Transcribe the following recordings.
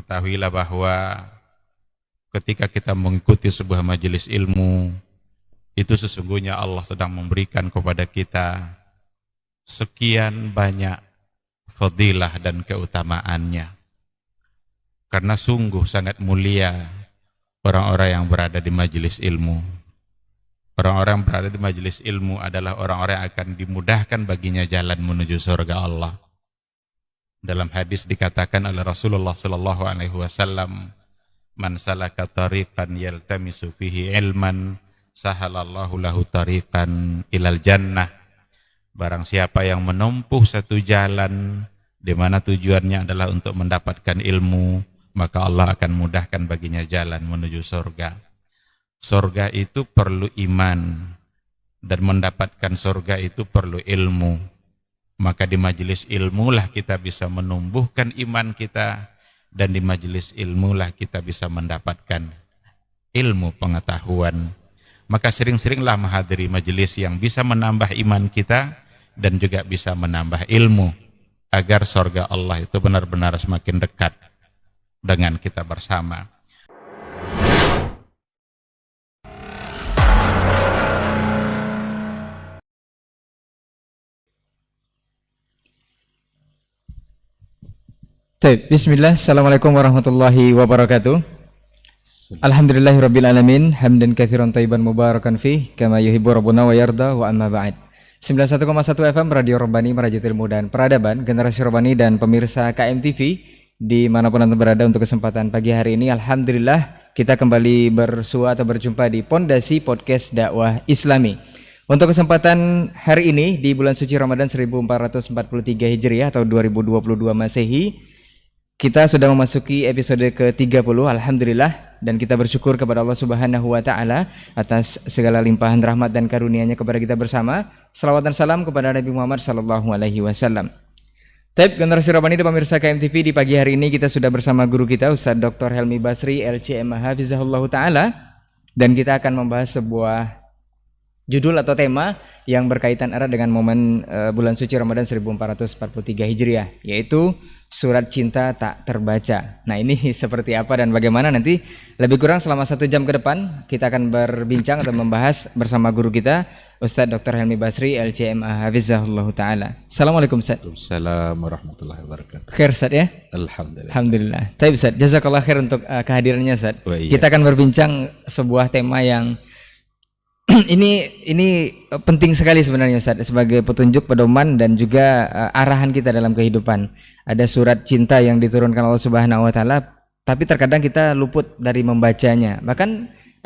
Ketahuilah bahwa ketika kita mengikuti sebuah majelis ilmu, itu sesungguhnya Allah sedang memberikan kepada kita sekian banyak fadilah dan keutamaannya. Karena sungguh sangat mulia orang-orang yang berada di majelis ilmu. Orang-orang yang berada di majelis ilmu adalah orang-orang yang akan dimudahkan baginya jalan menuju surga Allah. Dalam hadis dikatakan oleh Rasulullah sallallahu alaihi wasallam, "Man salaka tariqan yaltamisu fihi ilman, sahalallahu lahu tariqan ilal jannah." Barang siapa yang menempuh satu jalan di mana tujuannya adalah untuk mendapatkan ilmu, maka Allah akan mudahkan baginya jalan menuju surga. Surga itu perlu iman, dan mendapatkan surga itu perlu ilmu. Maka di majelis ilmulah kita bisa menumbuhkan iman kita, dan di majelis ilmulah kita bisa mendapatkan ilmu pengetahuan. Maka sering-seringlah menghadiri majelis yang bisa menambah iman kita dan juga bisa menambah ilmu, agar surga Allah itu benar-benar semakin dekat dengan kita bersama. Bismillah, Assalamualaikum warahmatullahi wabarakatuh. Alhamdulillahirabbil alamin, hamdan katsiran thayyiban mubarakan fih, kama yuhibbu rabbuna wa yarda, wa amma ba'd. 91,1 FM Radio Rabbani, Merajut Ilmu dan Peradaban, Generasi Rabbani dan pemirsa KMTV dimanapun Anda berada. Untuk kesempatan pagi hari ini, alhamdulillah kita kembali bersua atau berjumpa di Pondasi Podcast Dakwah Islami. Untuk kesempatan hari ini di bulan suci Ramadan 1443 Hijriah atau 2022 Masehi, kita sudah memasuki episode ke-30, alhamdulillah, dan kita bersyukur kepada Allah Subhanahu wa taala atas segala limpahan rahmat dan karunia-Nya kepada kita bersama. Salawat dan salam kepada Nabi Muhammad sallallahu alaihi wasallam. Generasi Rabbani dan pemirsa KMTV, di pagi hari ini kita sudah bersama guru kita Ustaz Dr. Helmi Basri LCM Hafizahullah taala, dan kita akan membahas sebuah judul atau tema yang berkaitan erat dengan momen bulan suci Ramadan 1443 Hijriah, yaitu Surat Cinta Tak Terbaca. Nah, ini seperti apa dan bagaimana, nanti lebih kurang selama 1 jam ke depan kita akan berbincang atau membahas bersama guru kita Ustaz Dr. Helmi Basri LCM Hafizahullah taala. Assalamualaikum Ustaz. Waalaikumsalam warahmatullahi wabarakatuh. Khair Ustaz ya? Alhamdulillah. Alhamdulillah. Baik Ustaz, jazakallah khair untuk kehadirannya Ustaz. Iya. Kita akan berbincang sebuah tema yang ini penting sekali sebenarnya Ustaz, sebagai petunjuk, pedoman dan juga arahan kita dalam kehidupan. Ada surat cinta yang diturunkan Allah Subhanahu wa taala, tapi terkadang kita luput dari membacanya. Bahkan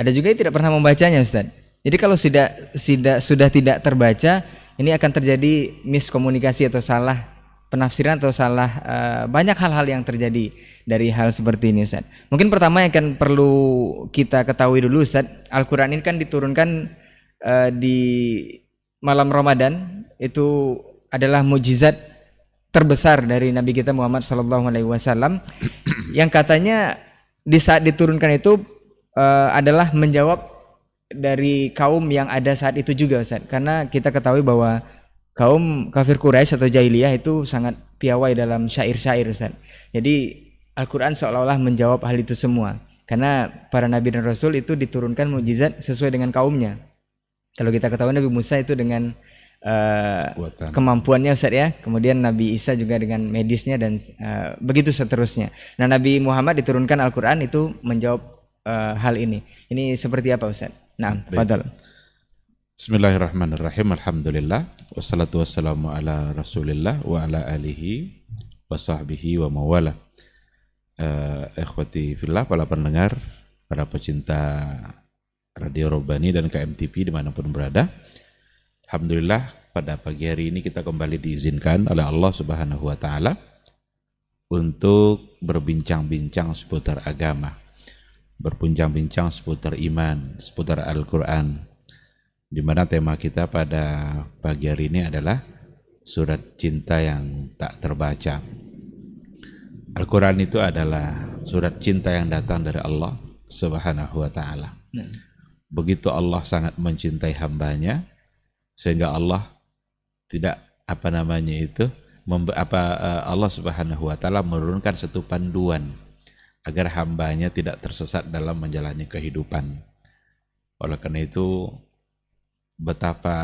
ada juga yang tidak pernah membacanya Ustaz. Jadi kalau sudah tidak terbaca, ini akan terjadi miskomunikasi atau salah penafsiran atau salah banyak hal-hal yang terjadi dari hal seperti ini Ustaz. Mungkin pertama yang akan perlu kita ketahui dulu Ustaz, Al-Quran ini kan diturunkan di malam Ramadan, itu adalah mukjizat terbesar dari Nabi kita Muhammad SAW, yang katanya di saat diturunkan itu adalah menjawab dari kaum yang ada saat itu juga Ustaz. Karena kita ketahui bahwa kaum kafir Quraisy atau jahiliyah itu sangat piawai dalam syair-syair Ustaz. Jadi Al-Quran seolah-olah menjawab hal itu semua, karena para nabi dan rasul itu diturunkan mukjizat sesuai dengan kaumnya. Kalau kita ketahui Nabi Musa itu dengan kemampuannya Ustaz ya, kemudian Nabi Isa juga dengan medisnya, dan begitu seterusnya. Nah, Nabi Muhammad diturunkan Al-Quran itu menjawab hal ini. Ini seperti apa Ustaz? Nah, fadhal. Bismillahirrahmanirrahim. Alhamdulillah, wassalatu wassalamu ala rasulillah wa ala alihi wa sahbihi wa mawala. Ikhwati fillah, para pendengar, para pecinta Radio Rabbani dan KMTV dimanapun berada, alhamdulillah pada pagi hari ini kita kembali diizinkan oleh Allah Subhanahu wa taala untuk berbincang-bincang seputar agama, berbincang-bincang seputar iman, seputar Al-Quran, di mana tema kita pada pagi hari ini adalah surat cinta yang tak terbaca. Al-Quran itu adalah surat cinta yang datang dari Allah Subhanahu wa taala. Begitu Allah sangat mencintai hambanya, sehingga Allah tidak Allah Subhanahu wa taala menurunkan satu panduan agar hambanya tidak tersesat dalam menjalani kehidupan. Oleh karena itu, betapa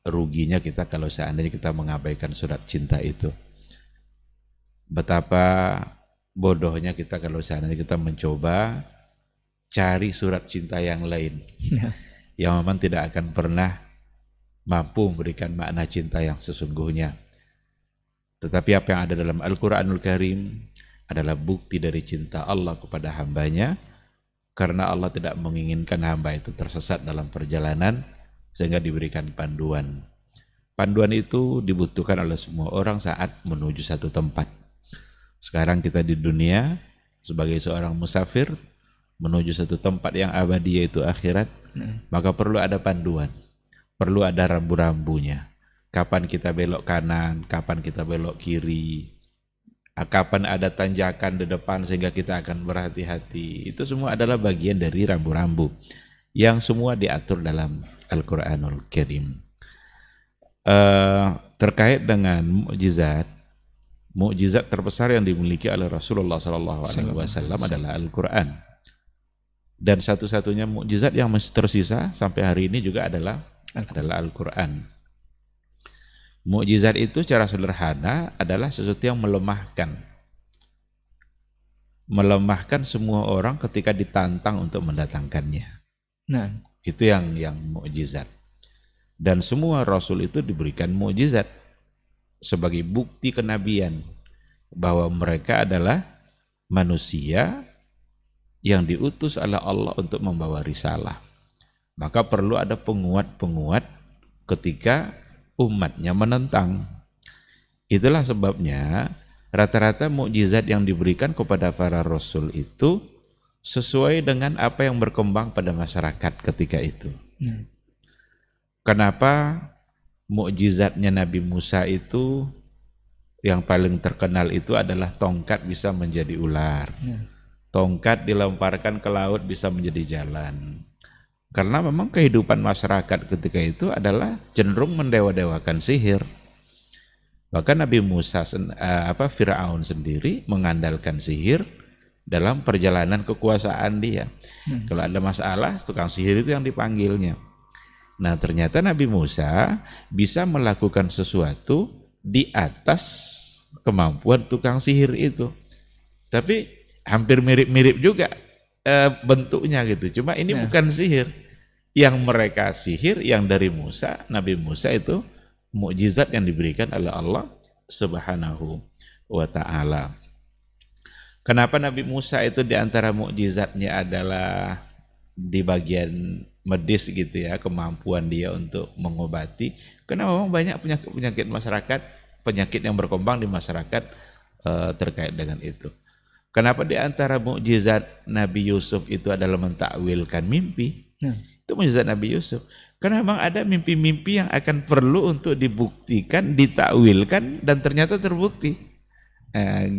ruginya kita kalau seandainya kita mengabaikan surat cinta itu. Betapa bodohnya kita kalau seandainya kita mencoba cari surat cinta yang lain yang memang tidak akan pernah mampu memberikan makna cinta yang sesungguhnya. Tetapi apa yang ada dalam Al-Quranul Karim adalah bukti dari cinta Allah kepada hambanya, karena Allah tidak menginginkan hamba itu tersesat dalam perjalanan, sehingga diberikan panduan. Panduan itu dibutuhkan oleh semua orang saat menuju satu tempat. Sekarang kita di dunia sebagai seorang musafir menuju satu tempat yang abadi, yaitu akhirat, maka perlu ada panduan, perlu ada rambu-rambunya. Kapan kita belok kanan, kapan kita belok kiri, kapan ada tanjakan di depan sehingga kita akan berhati-hati. Itu semua adalah bagian dari rambu-rambu yang semua diatur dalam Al-Quranul Karim. Terkait dengan mukjizat terbesar yang dimiliki oleh Rasulullah SAW adalah Al-Quran. Dan satu-satunya mukjizat yang masih tersisa sampai hari ini juga adalah Al-Quran. Mukjizat itu secara sederhana adalah sesuatu yang melemahkan semua orang ketika ditantang untuk mendatangkannya. Nah, itu yang mukjizat. Dan semua rasul itu diberikan mukjizat sebagai bukti kenabian bahwa mereka adalah manusia yang diutus oleh Allah untuk membawa risalah. Maka perlu ada penguat-penguat ketika umatnya menentang. Itulah sebabnya rata-rata mukjizat yang diberikan kepada para rasul itu sesuai dengan apa yang berkembang pada masyarakat ketika itu. Kenapa mukjizatnya Nabi Musa itu yang paling terkenal itu adalah tongkat bisa menjadi ular. Tongkat dilemparkan ke laut bisa menjadi jalan. Karena memang kehidupan masyarakat ketika itu adalah cenderung mendewa-dewakan sihir. Bahkan Nabi Musa, Fir'aun sendiri mengandalkan sihir dalam perjalanan kekuasaan dia. Kalau ada masalah, tukang sihir itu yang dipanggilnya. Nah, ternyata Nabi Musa bisa melakukan sesuatu di atas kemampuan tukang sihir itu. Tapi hampir mirip-mirip juga bentuknya gitu. Cuma ini bukan sihir. Yang mereka sihir, yang dari Musa, Nabi Musa itu mukjizat yang diberikan oleh Allah Subhanahu wa ta'ala. Kenapa Nabi Musa itu diantara mukjizatnya adalah di bagian medis gitu ya, kemampuan dia untuk mengobati. Karena memang banyak penyakit masyarakat, penyakit yang berkembang di masyarakat terkait dengan itu. Kenapa di antara mukjizat Nabi Yusuf itu adalah mentakwilkan mimpi? Itu mukjizat Nabi Yusuf. Karena memang ada mimpi-mimpi yang akan perlu untuk dibuktikan, ditakwilkan, dan ternyata terbukti.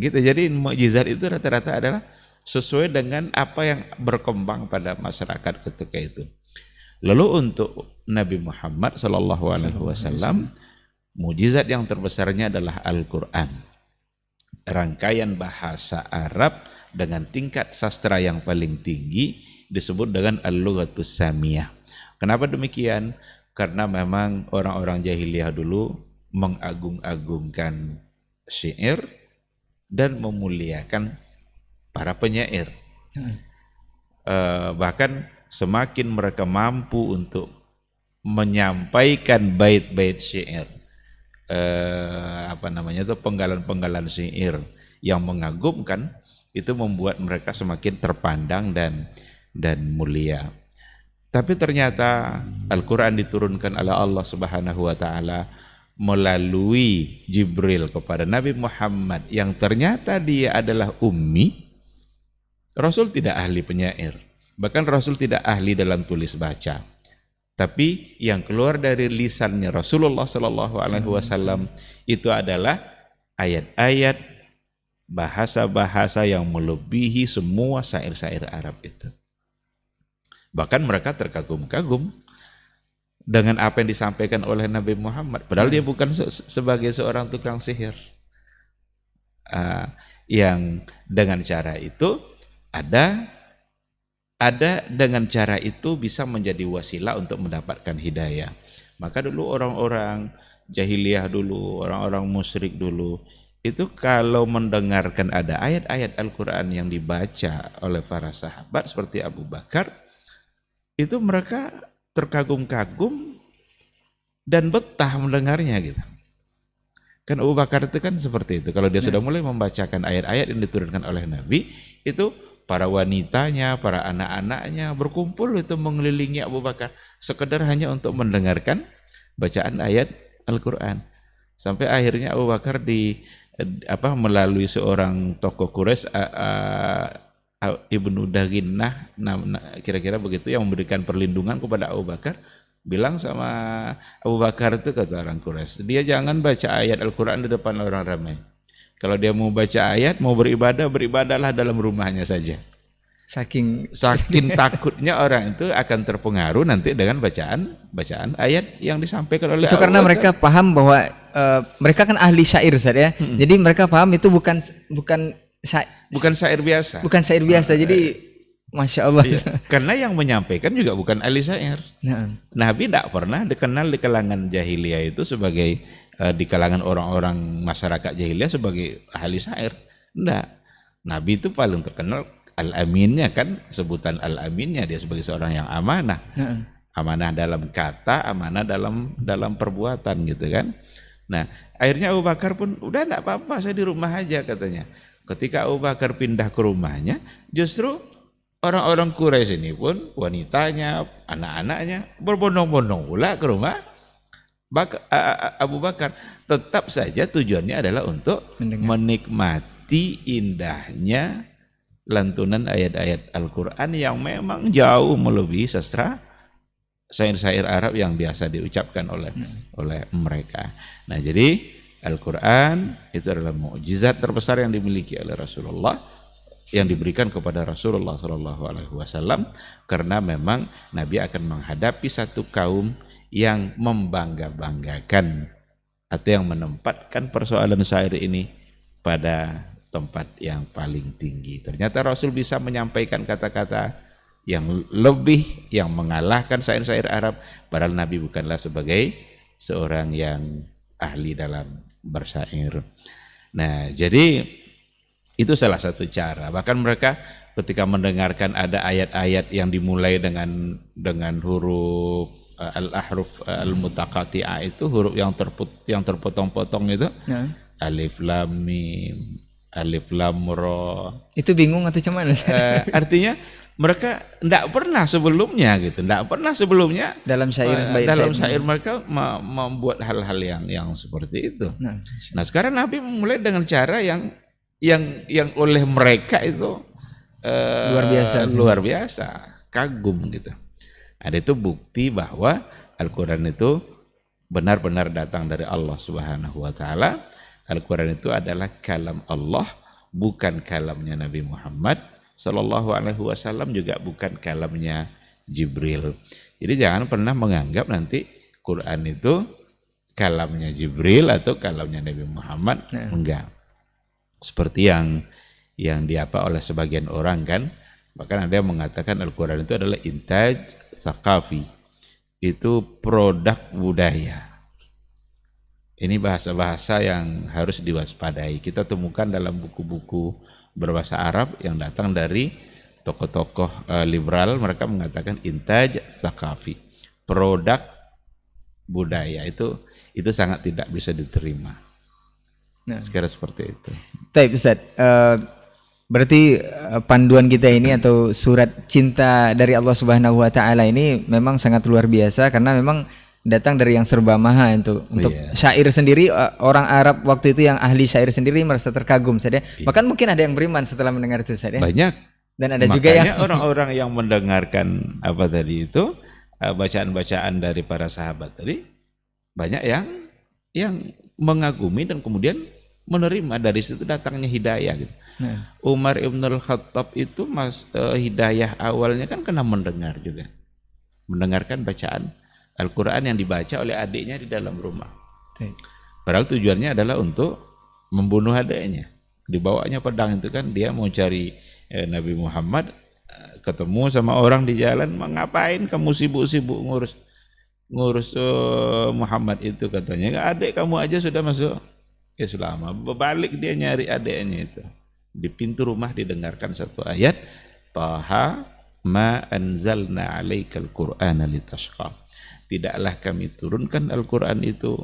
Gitu. Jadi mukjizat itu rata-rata adalah sesuai dengan apa yang berkembang pada masyarakat ketika itu. Lalu untuk Nabi Muhammad SAW, mukjizat yang terbesarnya adalah Al-Quran. Rangkaian bahasa Arab dengan tingkat sastra yang paling tinggi disebut dengan Al-Lughatus Samiyah. Kenapa demikian? Karena memang orang-orang jahiliyah dulu mengagung-agungkan syair dan memuliakan para penyair. Bahkan semakin mereka mampu untuk menyampaikan bait-bait syair, penggalan-penggalan syair yang mengagumkan, itu membuat mereka semakin terpandang dan mulia. Tapi ternyata Al-Quran diturunkan oleh Allah Subhanahu wa ta'ala melalui Jibril kepada Nabi Muhammad yang ternyata dia adalah ummi. Rasul tidak ahli penyair, bahkan Rasul tidak ahli dalam tulis baca. Tapi yang keluar dari lisannya Rasulullah SAW itu adalah ayat-ayat bahasa-bahasa yang melebihi semua syair-syair Arab itu. Bahkan mereka terkagum-kagum dengan apa yang disampaikan oleh Nabi Muhammad. Padahal dia bukan sebagai seorang tukang sihir. Yang dengan cara itu Ada dengan cara itu bisa menjadi wasilah untuk mendapatkan hidayah. Maka dulu orang-orang jahiliyah dulu, orang-orang musyrik dulu, itu kalau mendengarkan ada ayat-ayat Al-Quran yang dibaca oleh para sahabat seperti Abu Bakar, itu mereka terkagum-kagum dan betah mendengarnya gitu. Kan Abu Bakar itu kan seperti itu. Kalau dia sudah mulai membacakan ayat-ayat yang diturunkan oleh Nabi, itu para wanitanya, para anak-anaknya berkumpul itu mengelilingi Abu Bakar sekedar hanya untuk mendengarkan bacaan ayat Al-Quran. Sampai akhirnya Abu Bakar melalui seorang tokoh Quraisy, Ibnu Daginnah, kira-kira begitu, yang memberikan perlindungan kepada Abu Bakar, bilang sama Abu Bakar itu, kata orang Quraisy, dia jangan baca ayat Al-Quran di depan orang ramai. Kalau dia mau baca ayat, mau beribadah, beribadahlah dalam rumahnya saja. Saking Takutnya orang itu akan terpengaruh nanti dengan bacaan ayat yang disampaikan oleh itu Abu karena Bakar. mereka paham bahwa mereka kan ahli syair, Ustaz ya. Jadi mereka paham itu bukan syair biasa. Bukan syair biasa. Jadi Masya Allah. Iya. Karena yang menyampaikan juga bukan ahli syair. Nabi tidak pernah dikenal di kalangan jahiliyah itu sebagai di kalangan orang-orang masyarakat jahiliyah sebagai ahli syair. Tidak. Nabi itu paling terkenal al-aminnya, kan sebutan al-aminnya, dia sebagai seorang yang amanah. Amanah dalam kata, amanah dalam perbuatan gitu kan. Nah, akhirnya Abu Bakar pun udah enggak apa-apa, saya di rumah aja katanya. Ketika Abu Bakar pindah ke rumahnya, justru orang-orang Quraisy ini pun, wanitanya, anak-anaknya berbondong-bondong pula ke rumah Abu Bakar. Tetap saja tujuannya adalah untuk menikmati indahnya lantunan ayat-ayat Al-Quran yang memang jauh melebihi sastra syair-syair Arab yang biasa diucapkan oleh mereka. Nah, jadi Al-Quran itu adalah mukjizat terbesar yang dimiliki oleh Rasulullah, yang diberikan kepada Rasulullah SAW, karena memang Nabi akan menghadapi satu kaum yang membangga-banggakan atau yang menempatkan persoalan syair ini pada tempat yang paling tinggi. Ternyata Rasul bisa menyampaikan kata-kata yang lebih, yang mengalahkan syair-syair Arab, padahal Nabi bukanlah sebagai seorang yang ahli dalam bersyair. Nah, jadi itu salah satu cara. Bahkan mereka ketika mendengarkan ada ayat-ayat yang dimulai dengan huruf al-ahruf al-mutaqati'ah, itu huruf yang terpotong-potong itu, alif lam mim, alif lam ra. Itu bingung atau cuman? Artinya mereka tidak pernah sebelumnya dalam syair mereka membuat hal-hal yang seperti itu. Nah, sekarang Nabi mulai dengan cara yang oleh mereka itu luar biasa, kagum gitu. Ada itu bukti bahwa Al-Quran itu benar-benar datang dari Allah Subhanahu wa Ta'ala. Al-Quran itu adalah kalam Allah, bukan kalamnya Nabi Muhammad Sallallahu Alaihi Wasallam, juga bukan kalamnya Jibril. Jadi jangan pernah menganggap nanti Quran itu kalamnya Jibril atau kalamnya Nabi Muhammad. Enggak. Seperti yang diapa oleh sebagian orang kan. Bahkan ada yang mengatakan Al-Quran itu adalah intaj tsaqafi, itu produk budaya. Ini bahasa-bahasa yang harus diwaspadai. Kita temukan dalam buku-buku berbahasa Arab yang datang dari tokoh-tokoh liberal. Mereka mengatakan intaj tsaqafi, produk budaya. Itu sangat tidak bisa diterima. Sekira seperti itu. Baik Ustaz, berarti panduan kita ini atau surat cinta dari Allah Subhanahu wa Ta'ala ini memang sangat luar biasa, karena memang datang dari yang serba maha untuk syair sendiri. Orang Arab waktu itu yang ahli syair sendiri merasa terkagum saja. Bahkan mungkin ada yang beriman setelah mendengar itu saja. Banyak. Dan ada juga yang orang-orang yang mendengarkan apa tadi itu, bacaan-bacaan dari para sahabat tadi, banyak yang mengagumi dan kemudian menerima. Dari situ datangnya hidayah gitu. Umar Ibnul Khattab itu hidayah awalnya kan karena mendengar juga. Mendengarkan bacaan Al-Quran yang dibaca oleh adiknya di dalam rumah. Padahal tujuannya adalah untuk membunuh adiknya. Dibawanya pedang itu kan, dia mau cari Nabi Muhammad ketemu sama orang di jalan, ngapain kamu sibuk-sibuk ngurus Muhammad itu, katanya adik kamu aja sudah masuk Islam. Berbalik dia nyari adiknya itu. Di pintu rumah didengarkan satu ayat, Taha ma anzalna 'alaikal qur'ana litashqa. Tidaklah kami turunkan Al-Qur'an itu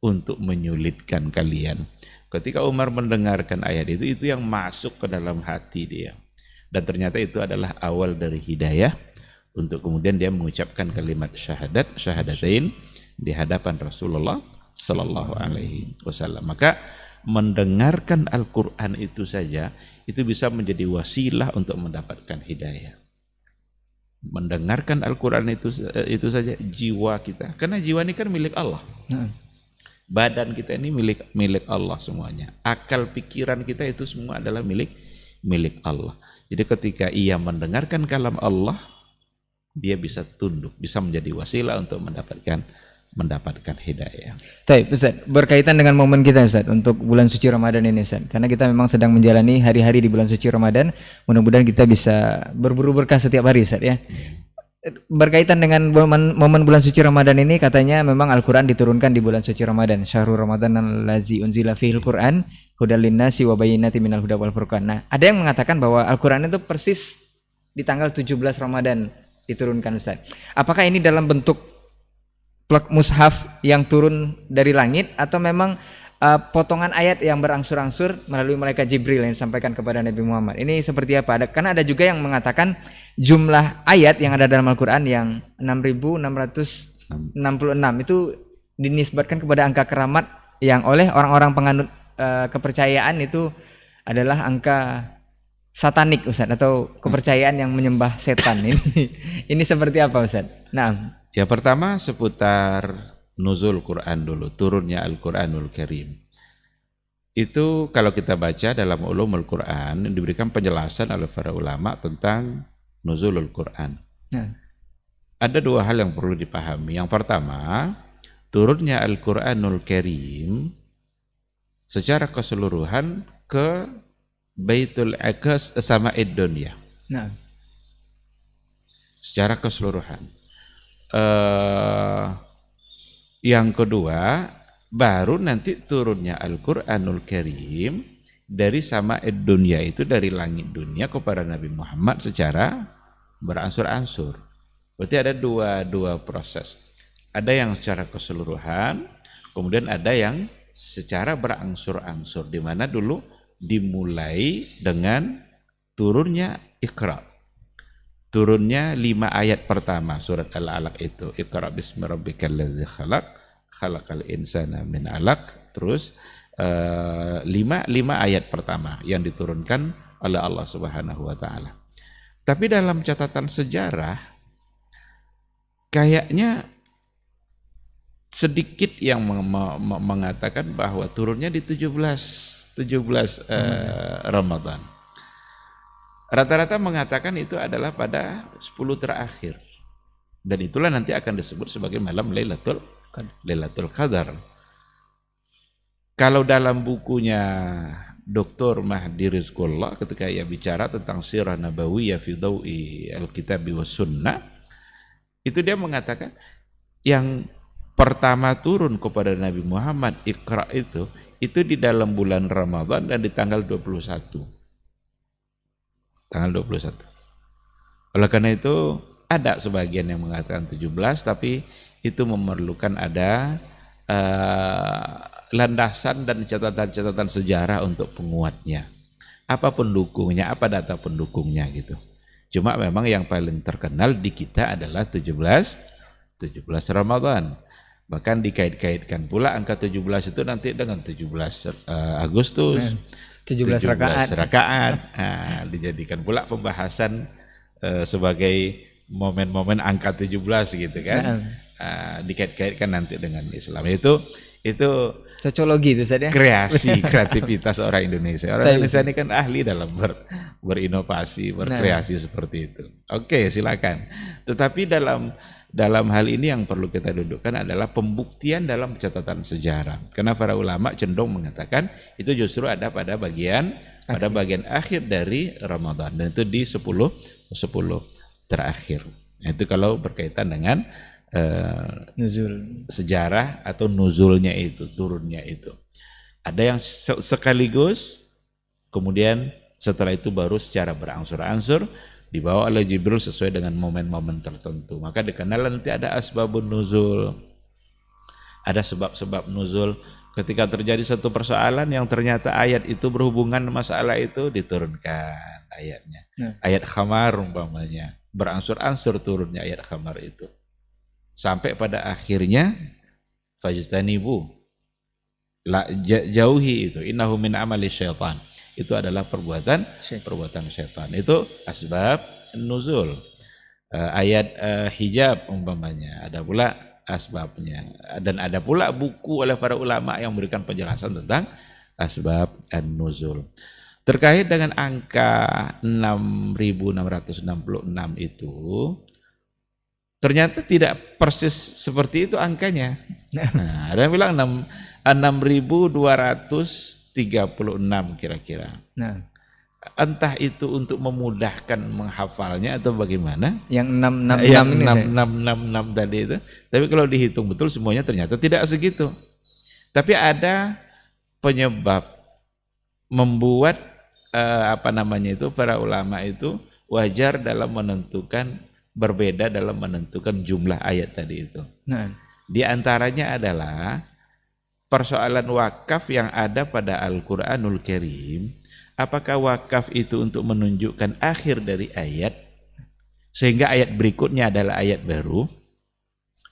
untuk menyulitkan kalian. Ketika Umar mendengarkan ayat itu yang masuk ke dalam hati dia. Dan ternyata itu adalah awal dari hidayah untuk kemudian dia mengucapkan kalimat syahadatain di hadapan Rasulullah sallallahu alaihi wasallam. Maka mendengarkan Al-Qur'an itu saja itu bisa menjadi wasilah untuk mendapatkan hidayah. Mendengarkan Al-Qur'an itu saja jiwa kita, karena jiwa ini kan milik Allah. Badan kita ini milik Allah semuanya. Akal pikiran kita itu semua adalah milik Allah. Jadi ketika ia mendengarkan kalam Allah, dia bisa tunduk, bisa menjadi wasilah untuk mendapatkan hidayah. Baik, Ustaz, berkaitan dengan momen kita Ustaz untuk bulan suci Ramadan ini Ustaz. Karena kita memang sedang menjalani hari-hari di bulan suci Ramadan. Mudah-mudahan kita bisa berburu berkah setiap hari Ustaz ya. Berkaitan dengan momen bulan suci Ramadan ini, katanya memang Al-Quran diturunkan di bulan suci Ramadan. Syahrul Ramadan allazi unzila fihil Quran hudal linnasi wa bayyinatin minal huda wal furqan. Nah, ada yang mengatakan bahwa Al-Quran itu persis di tanggal 17 Ramadan diturunkan Ustaz. Apakah ini dalam bentuk plek mushaf yang turun dari langit atau memang potongan ayat yang berangsur-angsur melalui malaikat Jibril yang disampaikan kepada Nabi Muhammad? Ini seperti apa? Karena ada juga yang mengatakan jumlah ayat yang ada dalam Al-Quran yang 6.666 itu dinisbatkan kepada angka keramat yang oleh orang-orang penganut kepercayaan itu adalah angka satanik Ustaz, atau kepercayaan yang menyembah setan. Ini seperti apa Ustaz? Nah, ya pertama seputar nuzul Quran dulu, turunnya Al-Quranul Karim. Itu kalau kita baca dalam ulumul Quran diberikan penjelasan oleh para ulama tentang nuzulul Quran. Ada dua hal yang perlu dipahami. Yang pertama, turunnya Al-Quranul Karim secara keseluruhan ke Baitul Aqas Sama'id Dunya. Secara keseluruhan. Yang kedua, baru nanti turunnya Al-Quranul Karim dari Sama'id Dunya, itu dari langit dunia kepada Nabi Muhammad secara berangsur-angsur. Berarti ada dua proses. Ada yang secara keseluruhan, kemudian ada yang secara berangsur-angsur, di mana dulu dimulai dengan turunnya Iqra. Turunnya 5 ayat pertama surat Al-Alaq itu, Iqra bismi rabbikal ladzi khalaq, khalaqal insana min 'alaq. Terus 5 ayat pertama yang diturunkan oleh Allah Subhanahu wa taala. Tapi dalam catatan sejarah kayaknya sedikit yang mengatakan bahwa turunnya di 17 Ramadan. Rata-rata mengatakan itu adalah pada 10 terakhir. Dan itulah nanti akan disebut sebagai malam Lailatul Qadar. Kalau dalam bukunya Dr. Mahdi Rizqullah ketika ia bicara tentang sirah nabawiyah fi dawi al-kitab wa sunnah, itu dia mengatakan yang pertama turun kepada Nabi Muhammad Iqra itu di dalam bulan Ramadan dan di tanggal 21. Tanggal 21. Oleh karena itu ada sebagian yang mengatakan 17, tapi itu memerlukan ada landasan dan catatan-catatan sejarah untuk penguatnya. Apa pendukungnya, apa data pendukungnya gitu. Cuma memang yang paling terkenal di kita adalah 17 Ramadan. Bahkan dikait-kaitkan pula angka 17 itu nanti dengan 17 Agustus. 17 rakaat. Nah, dijadikan pula pembahasan sebagai momen-momen angka 17 gitu kan. Dikait-kaitkan nanti dengan Islam. Itu cocologi itu saja. Kreativitas orang Indonesia. Orang Indonesia ini kan ahli dalam berinovasi, berkreasi seperti itu. Oke, silakan. Tetapi dalam hal ini yang perlu kita dudukkan adalah pembuktian dalam catatan sejarah. Karena para ulama cenderung mengatakan itu justru ada pada bagian pada bagian akhir dari Ramadan, dan itu di 10 terakhir. Nah, itu kalau berkaitan dengan Nuzul. sejarah atau nuzulnya itu, turunnya itu. Ada yang sekaligus, kemudian setelah itu baru secara berangsur-angsur dibawa oleh Jibril sesuai dengan momen-momen tertentu. Maka dikenal nanti ada asbabun nuzul, ada sebab-sebab nuzul. Ketika terjadi satu persoalan yang ternyata ayat itu berhubungan masalah itu, diturunkan ayatnya. Ayat khamar umpamanya, berangsur-angsur turunnya ayat khamar itu. Sampai pada akhirnya fajtanibu, jauhi itu, innahu min amali syaitan. Itu adalah perbuatan syaitan. Itu asbab nuzul. Ayat hijab umpamanya, ada pula asbabnya, dan ada pula buku oleh para ulama yang memberikan penjelasan tentang asbab an-nuzul. Terkait dengan angka 6.666 itu, ternyata tidak persis seperti itu angkanya. Nah, ada yang bilang 6.236 kira-kira. Nah, Entah itu untuk memudahkan menghafalnya atau bagaimana. yang 666 Yang ini. 666 tadi itu. Tapi kalau dihitung betul semuanya ternyata tidak segitu. Tapi ada penyebab membuat para ulama itu wajar dalam menentukan, berbeda dalam menentukan jumlah ayat tadi itu. Nah, Di antaranya adalah persoalan wakaf yang ada pada Al-Quranul Karim. Apakah wakaf itu untuk menunjukkan akhir dari ayat sehingga ayat berikutnya adalah ayat baru,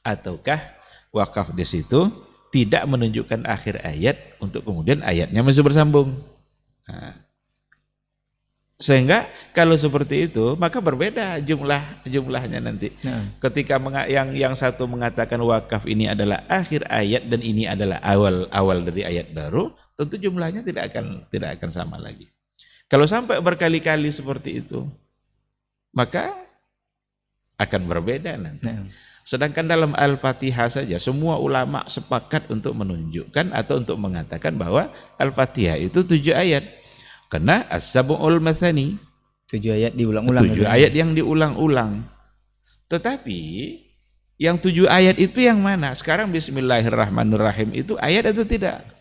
ataukah wakaf di situ tidak menunjukkan akhir ayat untuk kemudian ayatnya masih bersambung. Nah, sehingga kalau seperti itu maka berbeda jumlahnya nanti. nah. Ketika yang satu mengatakan wakaf ini adalah akhir ayat dan ini adalah awal dari ayat baru, tentu jumlahnya tidak akan sama lagi. Kalau sampai berkali-kali seperti itu, maka akan berbeda nanti. Nah. Sedangkan dalam Al-Fatihah saja semua ulama sepakat untuk menunjukkan atau untuk mengatakan bahwa Al-Fatihah itu 7 ayat. Karena as-sab'ul mathani, 7 ayat diulang-ulang. 7 ayat yang diulang-ulang. Tetapi yang 7 ayat itu yang mana? Sekarang Bismillahirrahmanirrahim itu ayat atau tidak?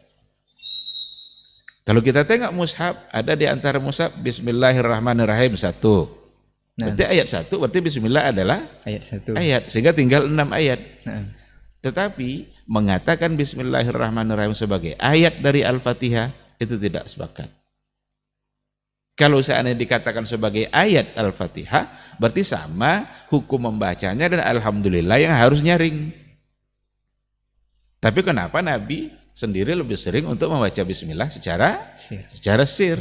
Kalau kita tengok mushaf, ada di antara mushaf Bismillahirrahmanirrahim 1. Berarti ayat 1, berarti Bismillah adalah ayat 1. ayat, sehingga tinggal 6 ayat. Nah. Tetapi mengatakan Bismillahirrahmanirrahim sebagai ayat dari Al-Fatihah itu tidak sepakat. Kalau seandainya dikatakan sebagai ayat Al-Fatihah, berarti sama hukum membacanya dan Alhamdulillah yang harus nyaring. Tapi kenapa Nabi sendiri lebih sering untuk membaca Bismillah secara sir?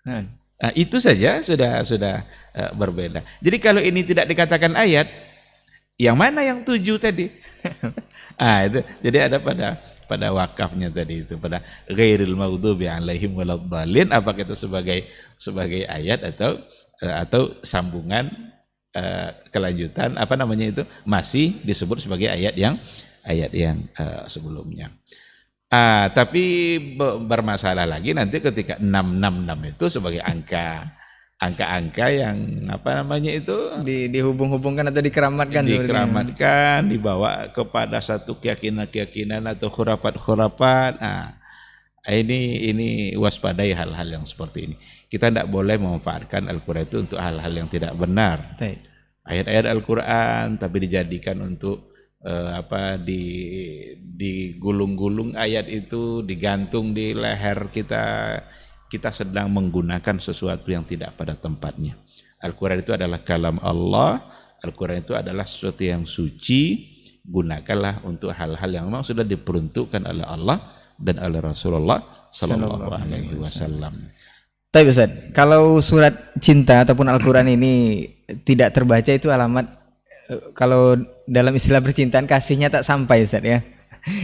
Nah. Nah, itu saja sudah berbeda. Jadi kalau ini tidak dikatakan ayat, yang mana yang 7 tadi? Itu. Jadi ada pada wakafnya tadi itu, pada ghairil maghdubi alaihim waladhdallin, apakah itu sebagai ayat atau sambungan kelanjutan itu masih disebut sebagai ayat yang sebelumnya. Tapi bermasalah lagi nanti ketika 666 itu sebagai angka-angka yang dihubung-hubungkan atau dikeramatkan, dibawa kepada satu keyakinan atau khurafat. Ini waspadai hal-hal yang seperti ini. Kita tidak boleh memanfaatkan Al-Quran itu untuk hal-hal yang tidak benar. Ayat-ayat Al-Quran tapi dijadikan untuk digulung-gulung ayat itu, digantung di leher kita sedang menggunakan sesuatu yang tidak pada tempatnya. Al-Quran itu adalah kalam Allah, Al-Quran itu adalah sesuatu yang suci, gunakanlah untuk hal-hal yang memang sudah diperuntukkan oleh Allah dan oleh Rasulullah sallallahu alaihi wasallam. Tapi Ustaz, kalau surat cinta ataupun Al-Quran ini tidak terbaca itu alamat, kalau dalam istilah percintaan, kasihnya tak sampai, Ustaz, ya.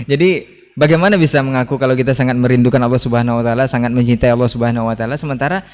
Jadi bagaimana bisa mengaku kalau kita sangat merindukan Allah Subhanahu wa taala, sangat mencintai Allah Subhanahu wa taala, sementara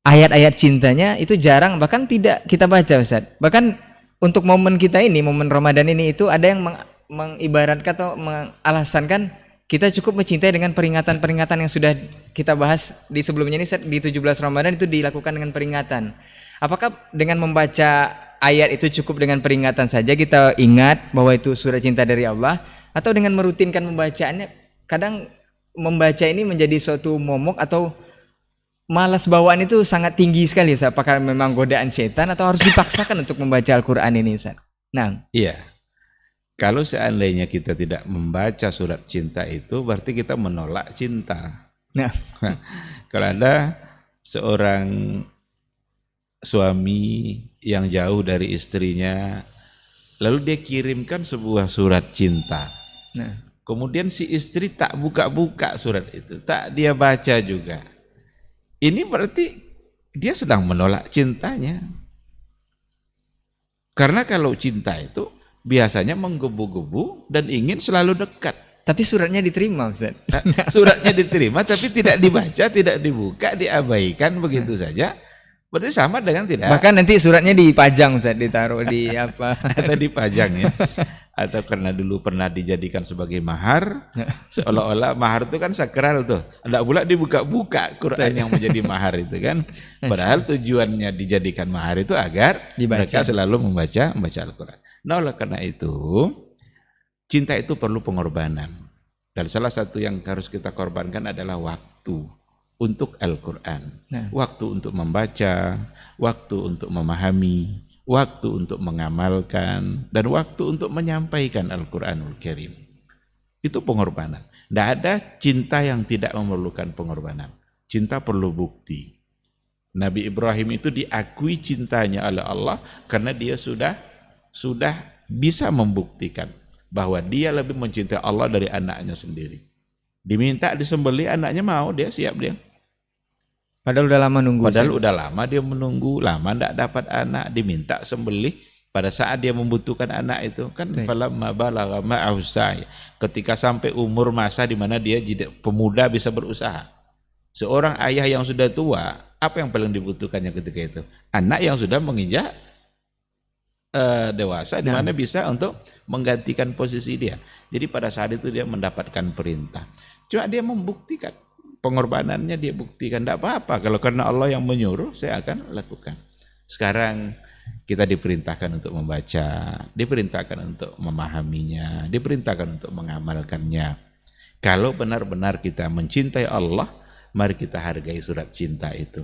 ayat-ayat cintanya itu jarang bahkan tidak kita baca, Ustaz. Bahkan untuk momen kita ini, momen Ramadan ini, itu ada yang mengibaratkan atau mengalasankan kita cukup mencintai dengan peringatan-peringatan yang sudah kita bahas di sebelumnya ini, Ustaz, di 17 Ramadan itu dilakukan dengan peringatan. Apakah dengan membaca ayat itu cukup dengan peringatan saja kita ingat bahwa itu surat cinta dari Allah, atau dengan merutinkan membacaannya? Kadang membaca ini menjadi suatu momok atau malas bawaan itu sangat tinggi sekali, Ustaz. Apakah memang godaan setan atau harus dipaksakan untuk membaca Al-Quran ini, Ustaz? Nah, Iya. Kalau seandainya kita tidak membaca surat cinta itu, berarti kita menolak cinta. nah, Kalau ada seorang suami yang jauh dari istrinya, lalu dia kirimkan sebuah surat cinta. nah. Kemudian si istri tak buka-buka surat itu, tak dia baca juga. Ini berarti dia sedang menolak cintanya. Karena kalau cinta itu biasanya menggebu-gebu dan ingin selalu dekat. Tapi suratnya diterima, Ustaz. Suratnya diterima tapi tidak dibaca, tidak dibuka, diabaikan begitu saja. Berarti sama dengan tidak. Bahkan nanti suratnya dipajang, Ustaz, ditaruh di apa? Atau dipajang ya. Atau karena dulu pernah dijadikan sebagai mahar, seolah-olah mahar itu kan sakral tuh. Tidak pula dibuka-buka Quran yang menjadi mahar itu kan. Padahal tujuannya dijadikan mahar itu agar mereka selalu membaca Al-Quran. Nah, oleh karena itu, cinta itu perlu pengorbanan. Dan salah satu yang harus kita korbankan adalah waktu untuk Al-Quran. Waktu untuk membaca, waktu untuk memahami, waktu untuk mengamalkan, dan waktu untuk menyampaikan Al-Quranul Karim. Itu pengorbanan. Tidak ada cinta yang tidak memerlukan pengorbanan. Cinta perlu bukti. Nabi Ibrahim itu diakui cintanya oleh Allah karena dia sudah bisa membuktikan bahwa dia lebih mencintai Allah dari anaknya sendiri. Diminta disembelih, anaknya mau, dia siap dia. Padahal udah lama nunggu. Padahal udah lama dia menunggu, lama tidak dapat anak, diminta sembelih pada saat dia membutuhkan anak itu kan. Falamma balagha ma'ahu sa'i, ketika sampai umur masa di mana dia pemuda bisa berusaha. Seorang ayah yang sudah tua, apa yang paling dibutuhkannya ketika itu? Anak yang sudah menginjak dewasa di mana bisa untuk menggantikan posisi dia. Jadi pada saat itu dia mendapatkan perintah. Cuma dia membuktikan pengorbanannya, dia buktikan tidak apa-apa kalau karena Allah yang menyuruh saya akan lakukan. Sekarang kita diperintahkan untuk membaca, diperintahkan untuk memahaminya, diperintahkan untuk mengamalkannya. Kalau benar-benar kita mencintai Allah, mari kita hargai surat cinta itu.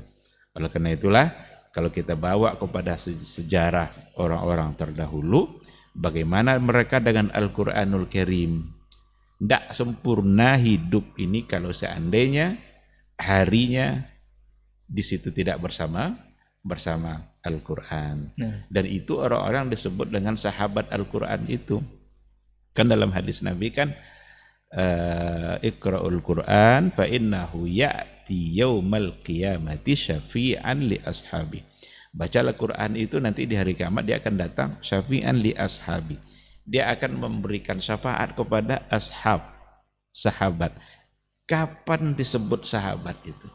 Oleh karena itulah kalau kita bawa kepada sejarah orang-orang terdahulu, bagaimana mereka dengan Al-Quranul Karim. Tidak sempurna hidup ini kalau seandainya harinya di situ tidak bersama Al-Quran. Dan itu orang-orang disebut dengan sahabat Al-Quran itu. Kan dalam hadis Nabi kan, Iqra'ul Quran fa innahu ya'ti yaumal qiyamati syafi'an li ashabi. Bacalah Quran itu nanti di hari kiamat dia akan datang syafi'an li ashabi. Dia akan memberikan syafaat kepada sahabat. Kapan disebut sahabat itu?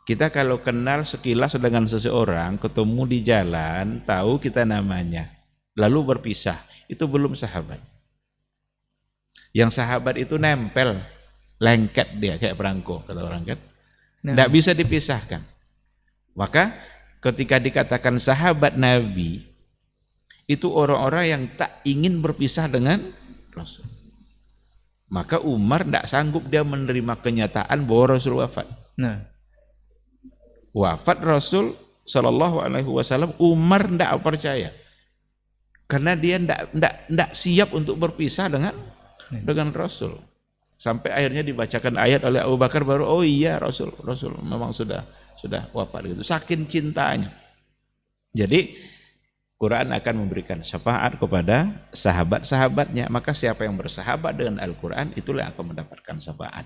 Kita kalau kenal sekilas dengan seseorang, ketemu di jalan, tahu kita namanya, lalu berpisah, itu belum sahabat. Yang sahabat itu nempel, lengket dia kayak perangko, kata orang kan. Tidak bisa dipisahkan. Maka ketika dikatakan sahabat Nabi, itu orang-orang yang tak ingin berpisah dengan Rasul. Maka Umar tidak sanggup dia menerima kenyataan bahwa Rasul wafat. Wafat Rasul Shallallahu Alaihi Wasallam, Umar tidak percaya karena dia tidak siap untuk berpisah dengan Rasul. Sampai akhirnya dibacakan ayat oleh Abu Bakar baru, oh iya Rasul memang sudah wafat gitu. Saking cintanya. Jadi Quran akan memberikan syafaat kepada sahabat-sahabatnya. Maka siapa yang bersahabat dengan Al-Quran, itulah yang akan mendapatkan syafaat.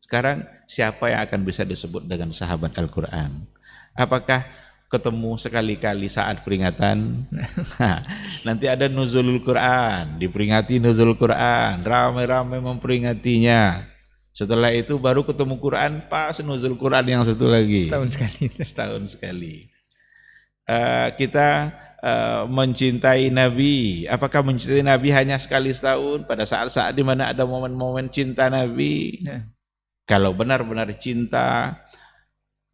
Sekarang siapa yang akan bisa disebut dengan sahabat Al-Quran? Apakah ketemu sekali-kali saat peringatan? Nanti ada nuzulul Quran, diperingati nuzul Quran, ramai-ramai memperingatinya. Setelah itu baru ketemu Quran, pas nuzul Quran yang satu lagi. Setahun sekali. Setahun sekali. Kita mencintai Nabi. Apakah mencintai Nabi hanya sekali setahun pada saat-saat di mana ada momen-momen cinta Nabi? Ya. Kalau benar-benar cinta,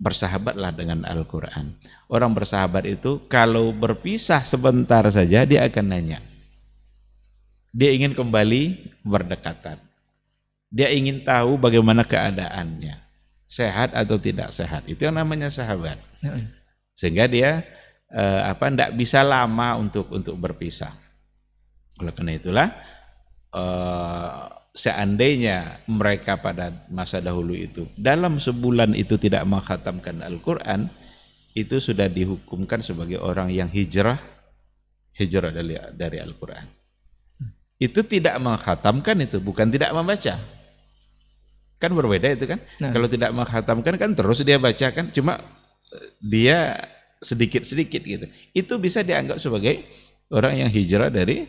bersahabatlah dengan Al-Quran. Orang bersahabat itu kalau berpisah sebentar saja dia akan nanya. Dia ingin kembali berdekatan. Dia ingin tahu bagaimana keadaannya. Sehat atau tidak sehat. Itu yang namanya sahabat. Ya. Sehingga dia tidak bisa lama untuk berpisah. Oleh karena itulah seandainya mereka pada masa dahulu itu dalam sebulan itu tidak mengkhatamkan Al-Quran, itu sudah dihukumkan sebagai orang yang hijrah dari Al-Quran. Itu tidak mengkhatamkan, itu bukan tidak membaca. Kan berbeda itu kan. Nah. Kalau tidak mengkhatamkan kan terus dia bacakan, cuma dia sedikit-sedikit gitu. Itu bisa dianggap sebagai orang yang hijrah dari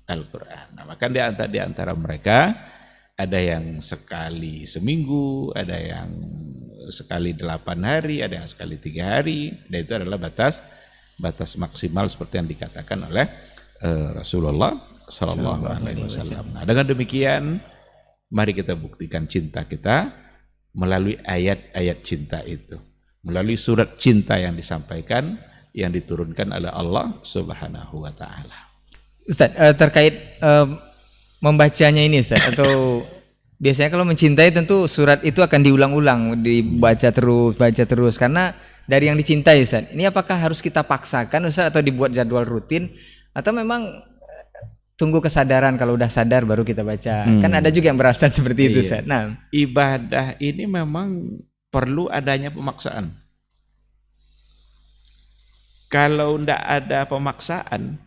Al-Quran. Nah, maka di antara mereka ada yang sekali seminggu, ada yang sekali 8 hari, ada yang sekali 3 hari. Dan itu adalah batas maksimal seperti yang dikatakan oleh Rasulullah Sallallahu Alaihi Wasallam. Nah, dengan demikian, mari kita buktikan cinta kita melalui ayat-ayat cinta itu, melalui surat cinta yang disampaikan, yang diturunkan oleh Allah Subhanahu Wa Taala. Ustaz, terkait membacanya ini Ustaz, atau biasanya kalau mencintai tentu surat itu akan diulang-ulang, baca terus karena dari yang dicintai Ustaz. Ini apakah harus kita paksakan Ustaz atau dibuat jadwal rutin atau memang tunggu kesadaran, kalau udah sadar baru kita baca. Kan ada juga yang beralasan seperti itu Ustaz. Nah, ibadah ini memang perlu adanya pemaksaan. Kalau tidak ada pemaksaan,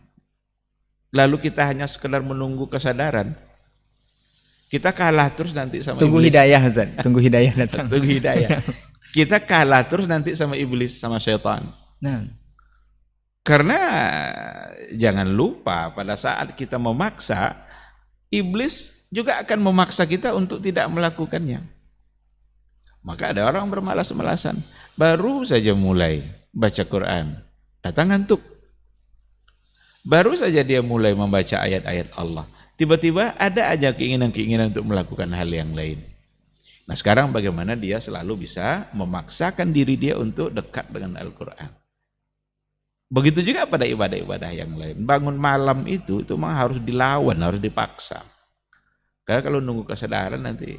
lalu kita hanya sekedar menunggu kesadaran, kita kalah terus nanti sama tunggu iblis. Hidayah Ustaz, tunggu hidayah datang. Tunggu hidayah. Kita kalah terus nanti sama iblis, sama syaitan. Nah, karena jangan lupa pada saat kita memaksa, iblis juga akan memaksa kita untuk tidak melakukannya. Maka ada orang bermalas-malasan, baru saja mulai baca Quran, datang ngantuk. Baru saja dia mulai membaca ayat-ayat Allah, tiba-tiba ada aja keinginan-keinginan untuk melakukan hal yang lain. Nah, sekarang bagaimana dia selalu bisa memaksakan diri dia untuk dekat dengan Al-Quran. Begitu juga pada ibadah-ibadah yang lain. Bangun malam itu memang harus dilawan, harus dipaksa. Karena kalau nunggu kesadaran nanti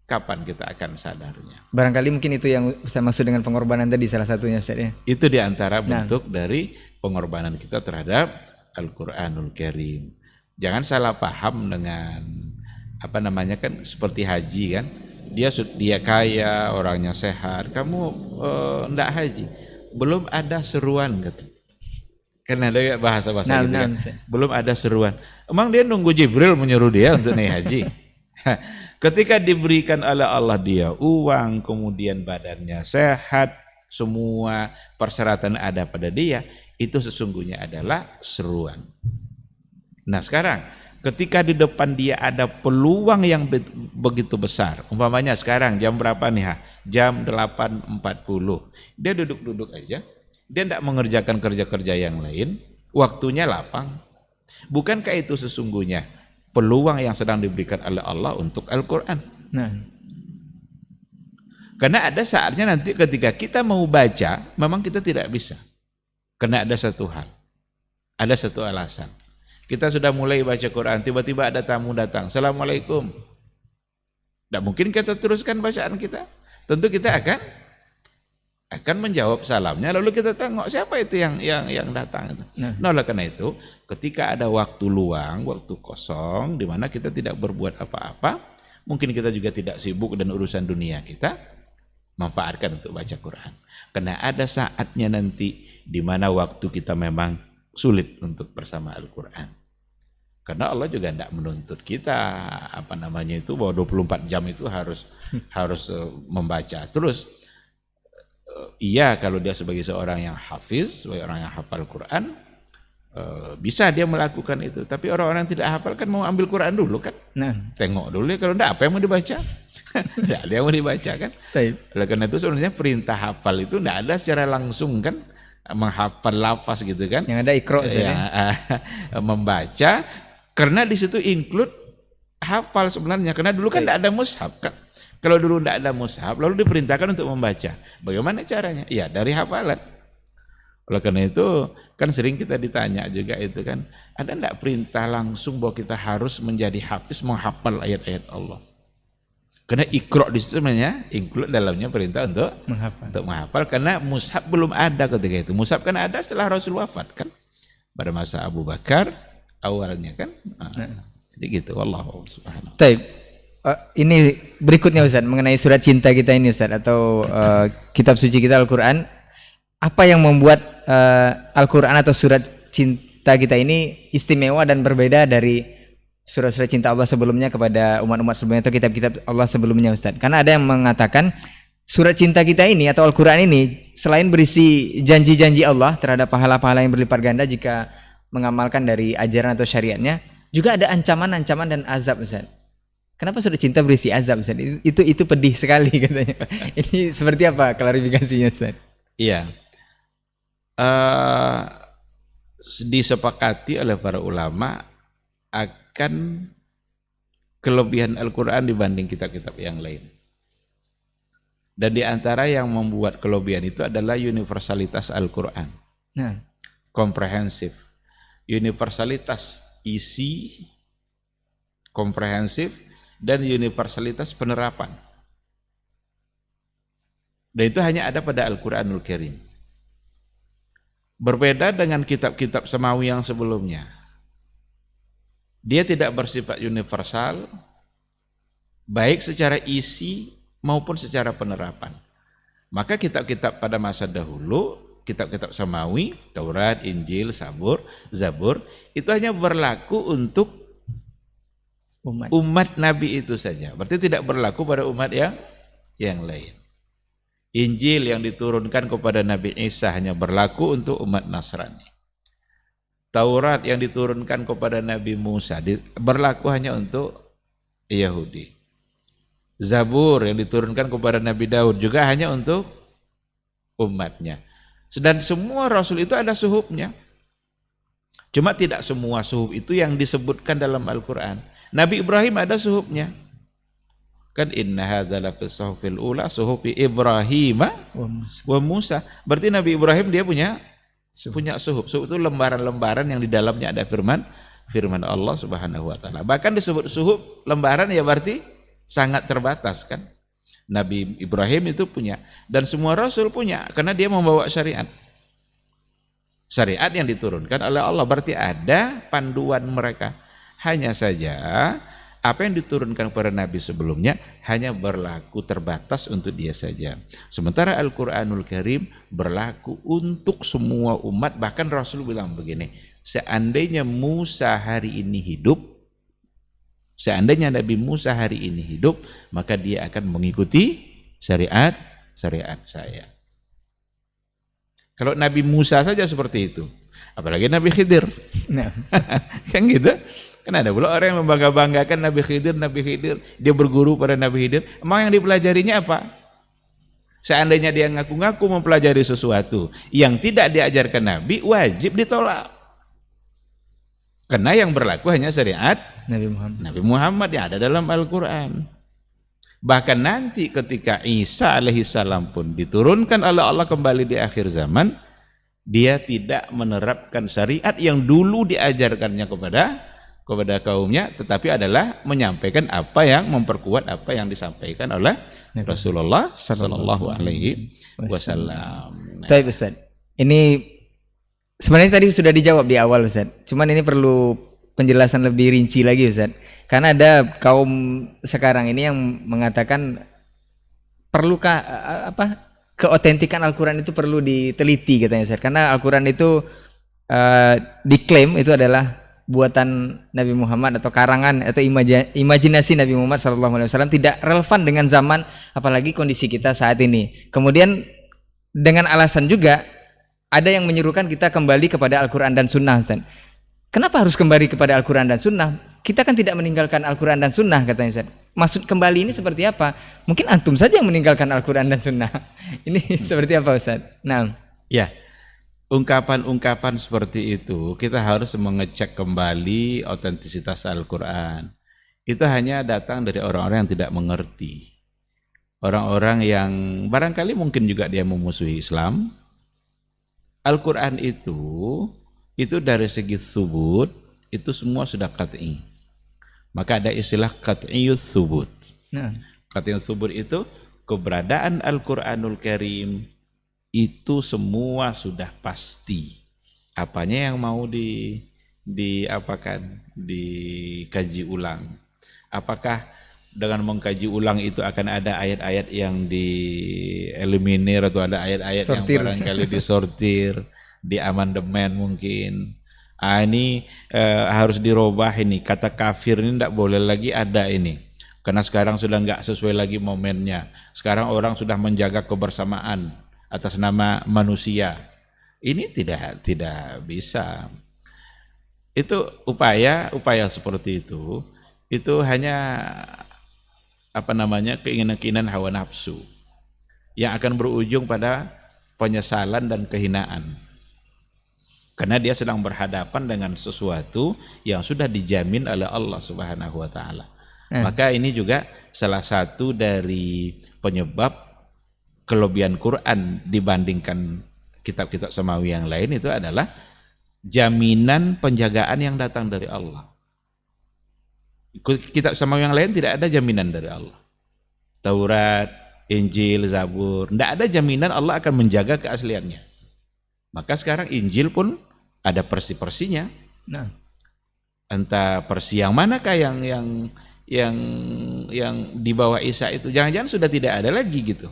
kapan kita akan sadarnya. barangkali mungkin itu yang Ustaz maksud dengan pengorbanan tadi, salah satunya Ustaz ya. Itu diantara bentuk dari pengorbanan kita terhadap Al-Quranul Karim. Jangan salah paham dengan kan seperti haji kan. Dia kaya, orangnya sehat, kamu enggak haji. Belum ada seruan gitu. Karena ada bahasa-bahasa gitu kan. Belum ada seruan. Emang dia nunggu Jibril menyuruh dia untuk naik haji? Ketika diberikan oleh Allah dia uang, kemudian badannya sehat, semua persyaratan ada pada dia, itu sesungguhnya adalah seruan. Nah, sekarang ketika di depan dia ada peluang yang begitu besar, umpamanya sekarang jam berapa nih? Jam 8.40. Dia duduk-duduk aja, dia tidak mengerjakan kerja-kerja yang lain, waktunya lapang. Bukankah itu sesungguhnya peluang yang sedang diberikan oleh Allah untuk Al-Quran? Nah, karena ada saatnya nanti ketika kita mau baca, memang kita tidak bisa. Karena ada satu hal, ada satu alasan. Kita sudah mulai baca Quran, tiba-tiba ada tamu datang, Assalamualaikum. Tidak mungkin kita teruskan bacaan kita. Tentu kita akan menjawab salamnya, lalu kita tengok siapa itu yang datang. Nah, oleh karena itu, ketika ada waktu luang, waktu kosong, di mana kita tidak berbuat apa-apa, mungkin kita juga tidak sibuk dan urusan dunia kita, manfaatkan untuk baca Quran. Karena ada saatnya nanti di mana waktu kita memang sulit untuk bersama Al-Quran. Karena Allah juga tidak menuntut kita bahwa 24 jam itu harus membaca terus. Iya, kalau dia sebagai seorang yang hafiz, sebagai orang yang hafal Quran, bisa dia melakukan itu. Tapi orang-orang yang tidak hafal kan mau ambil Quran dulu kan. nah, Tengok dulu ya, kalau tidak apa yang mau dibaca. Tidak ada yang mau dibaca kan. baik. Oleh karena itu sebenarnya perintah hafal itu tidak ada secara langsung kan. menghafal lafaz gitu kan. Yang ada Iqra Ustaz ya. Membaca, karena di situ include hafal sebenarnya, karena dulu kan tidak ada mushaf kan. Kalau dulu tidak ada mushaf, lalu diperintahkan untuk membaca. Bagaimana caranya? Ya dari hafalan. Oleh karena itu kan sering kita ditanya juga itu kan, ada tidak perintah langsung bahwa kita harus menjadi hafiz menghafal ayat-ayat Allah? Karena Iqra di situ sebenarnya include dalamnya perintah untuk menghafal, karena mushaf belum ada ketika itu. Mushaf kan ada setelah Rasul wafat kan, pada masa Abu Bakar awalnya kan. Jadi gitu, wallahu subhanahu. Taib. Ini berikutnya Ustaz, mengenai surat cinta kita ini Ustaz, atau kitab suci kita Al-Quran. Apa yang membuat Al-Quran atau surat cinta kita ini istimewa dan berbeda dari surat-surat cinta Allah sebelumnya kepada umat-umat sebelumnya atau kitab-kitab Allah sebelumnya Ustaz? Karena ada yang mengatakan surat cinta kita ini atau Al-Quran ini selain berisi janji-janji Allah terhadap pahala-pahala yang berlipat ganda jika mengamalkan dari ajaran atau syariatnya, juga ada ancaman-ancaman dan azab Ustaz. Kenapa surat cinta berisi azab Ustaz? Itu pedih sekali katanya. Ini seperti apa klarifikasinya Ustaz? Iya. Disepakati oleh para ulama akan kelebihan Al-Quran dibanding kitab-kitab yang lain. Dan di antara yang membuat kelebihan itu adalah universalitas Al-Quran. Komprehensif. Universalitas isi, komprehensif, dan universalitas penerapan. Dan itu hanya ada pada Al-Quranul Karim. Berbeda dengan kitab-kitab samawi yang sebelumnya. Dia tidak bersifat universal, baik secara isi maupun secara penerapan. Maka kitab-kitab pada masa dahulu, kitab-kitab samawi, Taurat, Injil, Zabur, itu hanya berlaku untuk umat Nabi itu saja. Berarti tidak berlaku pada umat yang lain. Injil yang diturunkan kepada Nabi Isa hanya berlaku untuk umat Nasrani. Taurat yang diturunkan kepada Nabi Musa berlaku hanya untuk Yahudi. Zabur yang diturunkan kepada Nabi Daud juga hanya untuk umatnya. Dan semua Rasul itu ada suhufnya. Cuma tidak semua suhuf itu yang disebutkan dalam Al-Quran. Nabi Ibrahim ada suhufnya. Kan inna hadza la fi suhufil ula suhufi Ibrahim wa Musa. Berarti Nabi Ibrahim dia punya suhuf. Suhuf itu lembaran-lembaran yang di dalamnya ada firman Allah Subhanahu wa taala. Bahkan disebut suhuf lembaran ya berarti sangat terbatas kan. Nabi Ibrahim itu punya dan semua rasul punya karena dia membawa syariat. Syariat yang diturunkan oleh Allah berarti ada panduan mereka. Hanya saja apa yang diturunkan kepada Nabi sebelumnya hanya berlaku terbatas untuk dia saja. Sementara Al-Quranul Karim berlaku untuk semua umat. Bahkan Rasul bilang begini, seandainya Musa hari ini hidup, seandainya Nabi Musa hari ini hidup, maka dia akan mengikuti syariat saya. Kalau Nabi Musa saja seperti itu, apalagi Nabi Khidir. Kan gitu. Kan ada pula orang yang membangga-banggakan Nabi Khidir, dia berguru pada Nabi Khidir. Emang yang dipelajarinya apa? Seandainya dia ngaku-ngaku mempelajari sesuatu yang tidak diajarkan Nabi, wajib ditolak. Karena yang berlaku hanya syariat Nabi Muhammad yang ada dalam Al-Quran. Bahkan nanti ketika Isa alaihissalam pun diturunkan oleh Allah kembali di akhir zaman, dia tidak menerapkan syariat yang dulu diajarkannya kepada kaumnya, tetapi adalah menyampaikan apa yang memperkuat apa yang disampaikan oleh Rasulullah sallallahu alaihi wasallam. Baik Ustaz. Ini sebenarnya tadi sudah dijawab di awal Ustaz. Cuman ini perlu penjelasan lebih rinci lagi Ustaz. Karena ada kaum sekarang ini yang mengatakan perlukah keotentikan Al-Quran itu perlu diteliti katanya Ustaz. Karena Al-Quran itu diklaim itu adalah buatan Nabi Muhammad atau karangan atau imajinasi Nabi Muhammad SAW, tidak relevan dengan zaman apalagi kondisi kita saat ini. Kemudian dengan alasan juga ada yang menyerukan kita kembali kepada Al-Quran dan Sunnah Ustaz. Kenapa harus kembali kepada Al-Quran dan Sunnah? Kita kan tidak meninggalkan Al-Quran dan Sunnah katanya Ustaz. Maksud kembali ini seperti apa? Mungkin antum saja yang meninggalkan Al-Quran dan Sunnah. Ini seperti apa Ustaz? Nah, ya. ungkapan-ungkapan seperti itu kita harus mengecek kembali otentisitas Al-Quran. Itu hanya datang dari orang-orang yang tidak mengerti. Orang-orang yang barangkali mungkin juga dia memusuhi Islam. Al-Quran itu dari segi subut, itu semua sudah qat'i. Maka ada istilah qat'iyus subut. Nah, Qat'iyus subut itu keberadaan Al-Quranul Karim itu semua sudah pasti. Apanya yang mau dikaji ulang? Apakah dengan mengkaji ulang itu akan ada ayat-ayat yang dieliminir atau ada ayat-ayat yang barangkali disortir, diamandemen mungkin. Ini harus dirubah ini. Kata kafir ini tidak boleh lagi ada ini. Karena sekarang sudah nggak sesuai lagi momennya. Sekarang orang sudah menjaga kebersamaan atas nama manusia. Ini tidak bisa. Itu upaya seperti itu hanya keinginan-keinginan hawa nafsu yang akan berujung pada penyesalan dan kehinaan. Karena dia sedang berhadapan dengan sesuatu yang sudah dijamin oleh Allah Subhanahu wa taala. Maka ini juga salah satu dari penyebab kelebihan Quran dibandingkan kitab-kitab samawi yang lain itu adalah jaminan penjagaan yang datang dari Allah. Kitab samawi yang lain tidak ada jaminan dari Allah. Taurat, Injil, Zabur, tidak ada jaminan Allah akan menjaga keasliannya. Maka sekarang Injil pun ada persi-persinya. nah, Entah persi yang manakah yang di bawah Isa itu, jangan-jangan sudah tidak ada lagi gitu.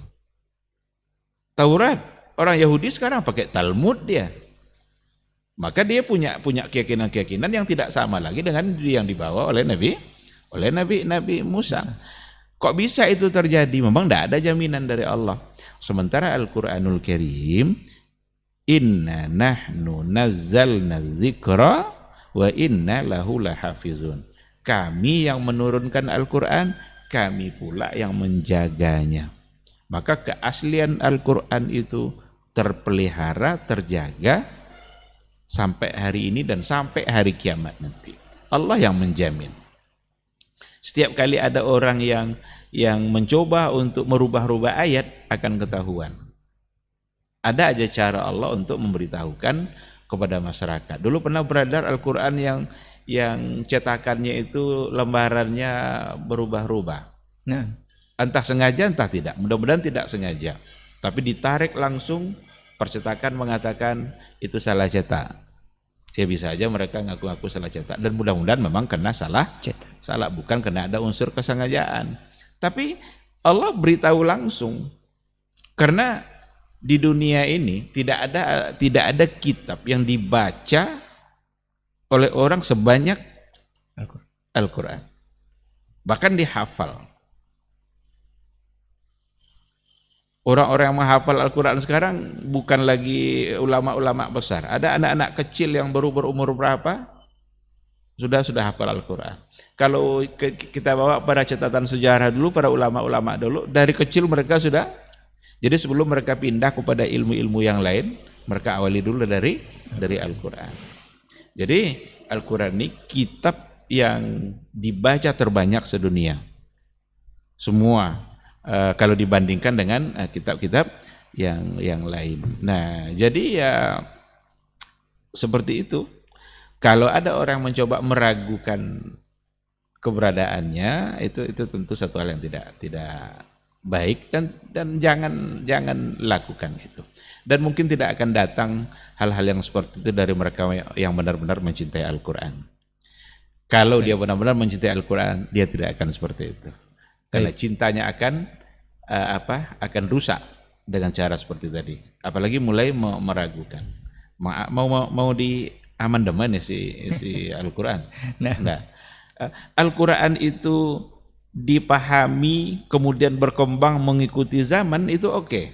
Taurat, orang Yahudi sekarang pakai Talmud dia. Maka dia punya keyakinan-keyakinan yang tidak sama lagi dengan yang dibawa oleh Nabi Musa. Kok bisa itu terjadi? Memang tidak ada jaminan dari Allah. Sementara Al-Quranul Karim, inna nahnu nazzalna dzikra wa inna lahu lahafizun. Kami yang menurunkan Al-Quran, kami pula yang menjaganya. Maka keaslian Al-Quran itu terpelihara, terjaga sampai hari ini dan sampai hari kiamat nanti. Allah yang menjamin. Setiap kali ada orang yang mencoba untuk merubah-rubah ayat akan ketahuan. Ada aja cara Allah untuk memberitahukan kepada masyarakat. Dulu pernah beredar Al-Quran yang cetakannya itu lembarannya berubah-ubah. nah, Entah sengaja entah tidak, mudah-mudahan tidak sengaja. Tapi ditarik langsung, percetakan mengatakan itu salah cetak. Ya bisa aja mereka ngaku-ngaku salah cetak. Dan mudah-mudahan memang kena salah cetak. Salah, bukan kena ada unsur kesengajaan. Tapi Allah beritahu langsung. Karena di dunia ini tidak ada kitab yang dibaca oleh orang sebanyak Al-Quran. Bahkan dihafal. Orang-orang yang menghafal Al-Quran sekarang bukan lagi ulama-ulama besar. Ada anak-anak kecil yang baru berumur berapa? Sudah hafal Al-Quran. Kalau kita bawa pada catatan sejarah dulu, para ulama-ulama dulu, dari kecil mereka sudah. Jadi sebelum mereka pindah kepada ilmu-ilmu yang lain, mereka awali dulu dari Al-Quran. Jadi Al-Quran ini kitab yang dibaca terbanyak sedunia. Semua. Kalau dibandingkan dengan kitab-kitab yang lain. Nah, jadi ya seperti itu. Kalau ada orang mencoba meragukan keberadaannya, itu tentu satu hal yang tidak baik dan jangan lakukan itu. Dan mungkin tidak akan datang hal-hal yang seperti itu dari mereka yang benar-benar mencintai Al-Quran. Kalau dia benar-benar mencintai Al-Quran, dia tidak akan seperti itu. Karena cintanya akan rusak dengan cara seperti tadi. Apalagi mulai meragukan. Mau di amandemen ya si Al-Quran. Nah, Al-Quran itu dipahami kemudian berkembang mengikuti zaman itu oke.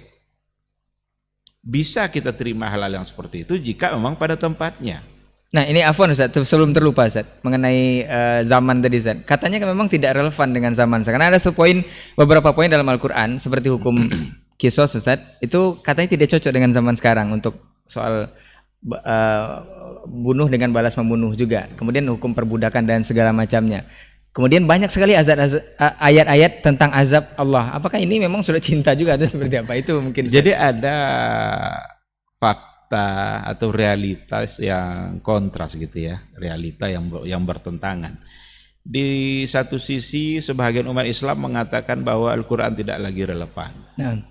Bisa kita terima hal-hal yang seperti itu jika memang pada tempatnya. Nah ini afwan Ustaz, sebelum terlupa Ustaz, mengenai zaman tadi Ustaz. Katanya kan memang tidak relevan dengan zaman. Karena ada beberapa poin dalam Al-Quran seperti hukum kisos Ustaz, itu katanya tidak cocok dengan zaman sekarang untuk soal bunuh dengan balas membunuh juga. Kemudian hukum perbudakan dan segala macamnya. Kemudian banyak sekali ayat-ayat tentang azab Allah. Apakah ini memang sudah cinta juga atau seperti apa? Itu mungkin. Jadi ada fakta atau realitas yang kontras gitu ya, realita yang bertentangan. Di satu sisi sebagian umat Islam mengatakan bahwa Al-Quran tidak lagi relevan. Nah.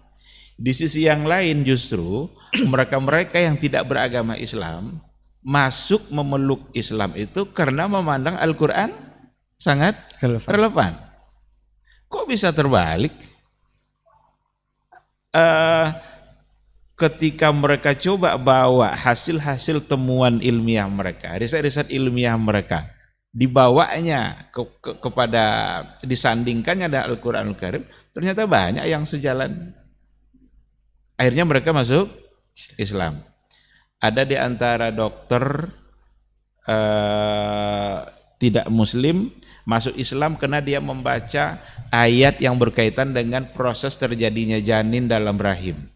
Di sisi yang lain justru mereka-mereka yang tidak beragama Islam masuk memeluk Islam itu karena memandang Al-Quran sangat relevan. Kok bisa terbalik? Ketika mereka coba bawa hasil-hasil temuan ilmiah mereka, riset-riset ilmiah mereka, dibawanya kepada disandingkannya dengan Al-Quranul Karim, ternyata banyak yang sejalan. Akhirnya mereka masuk Islam. Ada di antara dokter tidak muslim masuk Islam karena dia membaca ayat yang berkaitan dengan proses terjadinya janin dalam rahim.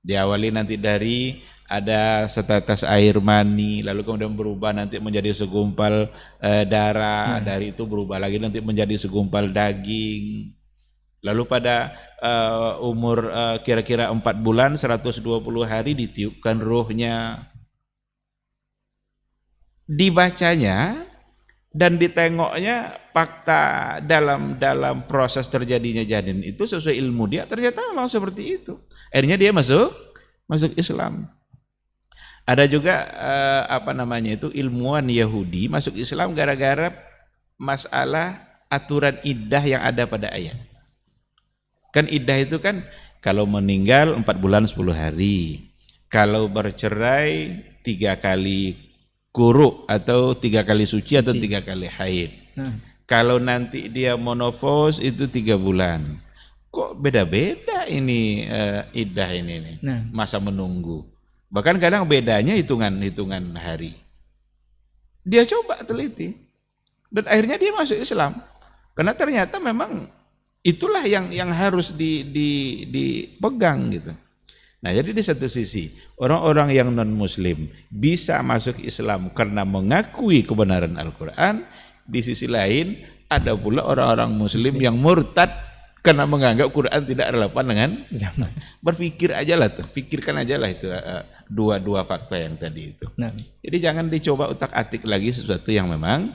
Diawali nanti dari ada setetes air mani, lalu kemudian berubah nanti menjadi segumpal darah, dari itu berubah lagi nanti menjadi segumpal daging. Lalu pada umur kira-kira 4 bulan 120 hari ditiupkan ruhnya. Dibacanya dan ditengoknya fakta dalam proses terjadinya janin itu sesuai ilmu dia, ternyata memang seperti itu. Akhirnya dia masuk Islam. Ada juga ilmuwan Yahudi masuk Islam gara-gara masalah aturan iddah yang ada pada ayat. Kan iddah itu kan kalau meninggal 4 bulan 10 hari. Kalau bercerai 3 kali kuruk atau 3 kali suci atau 3 kali haid. Kalau nanti dia monofos itu 3 bulan. Kok beda-beda ini iddah ini masa menunggu. Bahkan kadang bedanya hitungan hari. Dia coba teliti. Dan akhirnya dia masuk Islam. Karena ternyata memang itulah yang harus dipegang gitu. Nah, jadi di satu sisi orang-orang yang non muslim bisa masuk Islam karena mengakui kebenaran Al-Quran. Di sisi lain ada pula orang-orang muslim yang murtad karena menganggap Quran tidak relevan dengan zaman. Berpikir aja lah tuh, pikirkan aja lah itu dua fakta yang tadi itu. Jadi jangan dicoba utak-atik lagi sesuatu yang memang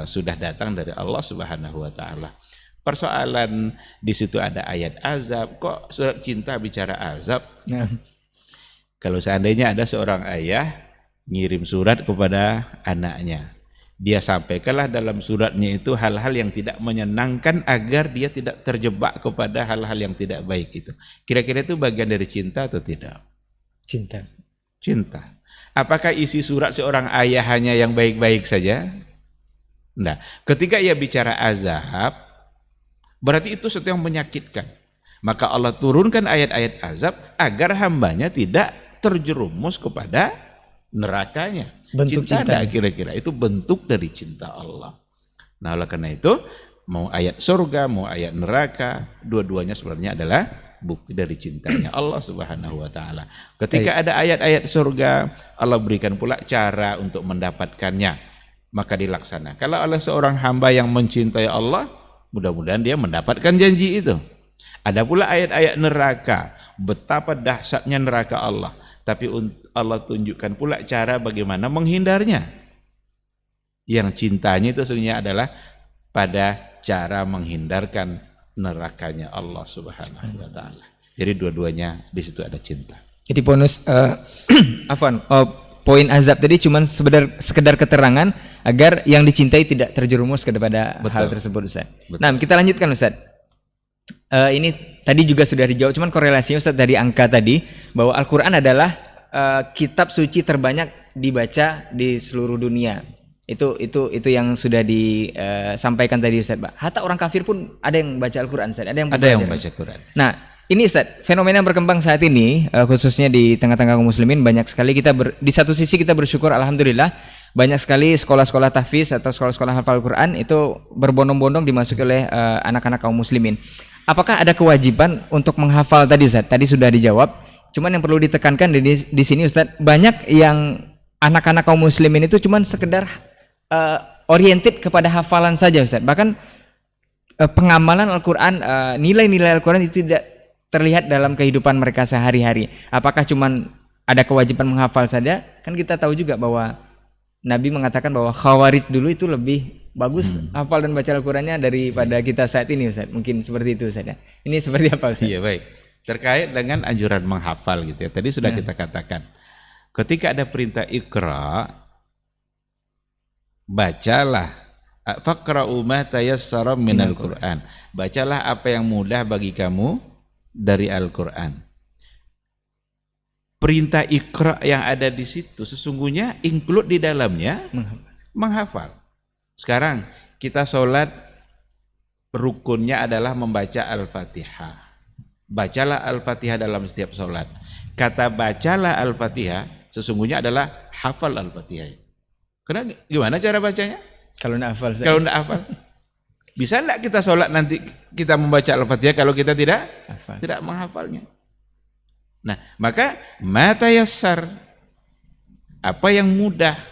sudah datang dari Allah Subhanahu wa taala. Persoalan di situ ada ayat azab, kok surat cinta bicara azab? Kalau seandainya ada seorang ayah ngirim surat kepada anaknya, dia sampaikanlah dalam suratnya itu hal-hal yang tidak menyenangkan agar dia tidak terjebak kepada hal-hal yang tidak baik itu. Kira-kira itu bagian dari cinta atau tidak? Cinta. Apakah isi surat seorang ayah hanya yang baik-baik saja? Nah, ketika ia bicara azab, berarti itu sesuatu yang menyakitkan. Maka Allah turunkan ayat-ayat azab agar hambanya tidak terjerumus kepada nerakanya. Bentuk cinta kira-kira itu bentuk dari cinta Allah. Nah, oleh karena itu mau ayat surga, mau ayat neraka, dua-duanya sebenarnya adalah bukti dari cintanya Allah Subhanahu wa taala. Ketika ada ayat-ayat surga, Allah berikan pula cara untuk mendapatkannya, maka dilaksanakan. Kalau oleh seorang hamba yang mencintai Allah, mudah-mudahan dia mendapatkan janji itu. Ada pula ayat-ayat neraka, betapa dahsyatnya neraka Allah, tapi Allah tunjukkan pula cara bagaimana menghindarnya. Yang cintanya itu sebenarnya adalah pada cara menghindarkan nerakanya Allah Subhanahu wa taala. Jadi dua-duanya di situ ada cinta. Jadi bonus poin azab tadi cuma sekedar keterangan agar yang dicintai tidak terjerumus kepada hal tersebut, Ustaz. Betul. Nah, kita lanjutkan, Ustaz. Ini tadi juga sudah dijawab, cuman korelasinya Ustaz dari angka tadi bahwa Al-Qur'an adalah kitab suci terbanyak dibaca di seluruh dunia. Itu yang sudah disampaikan tadi, Ustaz. Hatta orang kafir pun ada yang baca Al-Qur'an, Ustaz. Ada yang baca Quran. Nah, ini Ustaz, fenomena yang berkembang saat ini khususnya di tengah-tengah kaum muslimin, banyak sekali kita di satu sisi kita bersyukur alhamdulillah banyak sekali sekolah-sekolah tahfiz atau sekolah-sekolah hafal Quran itu berbondong-bondong dimasuki oleh anak-anak kaum muslimin. Apakah ada kewajiban untuk menghafal tadi, Ustaz? Tadi sudah dijawab. Cuman yang perlu ditekankan di sini Ustadz, banyak yang anak-anak kaum muslimin itu cuman sekedar oriented kepada hafalan saja Ustadz. Bahkan pengamalan Al-Quran, nilai-nilai Al-Quran itu tidak terlihat dalam kehidupan mereka sehari-hari. Apakah cuman ada kewajiban menghafal saja? Kan kita tahu juga bahwa Nabi mengatakan bahwa Khawarij dulu itu lebih bagus hafal dan baca Al-Qurannya daripada kita saat ini Ustadz. Mungkin seperti itu Ustadz ya. Ini seperti apa Ustadz? Iya, baik. Terkait dengan anjuran menghafal gitu ya. Tadi sudah kita katakan. Ketika ada perintah Iqra, bacalah. Faqra'u ma tayassara minal Qur'an. Bacalah apa yang mudah bagi kamu dari Al-Qur'an. Perintah Iqra yang ada di situ sesungguhnya include di dalamnya menghafal. Sekarang kita sholat, rukunnya adalah membaca Al-Fatihah. Bacalah Al-Fatihah dalam setiap sholat. Kata bacalah Al-Fatihah sesungguhnya adalah hafal Al-Fatihah. Karena gimana cara bacanya? Kalau tidak hafal. Kalau tidak hafal. Bisa tidak kita sholat nanti kita membaca Al-Fatihah kalau kita tidak menghafalnya? Nah, maka mata yassar, apa yang mudah.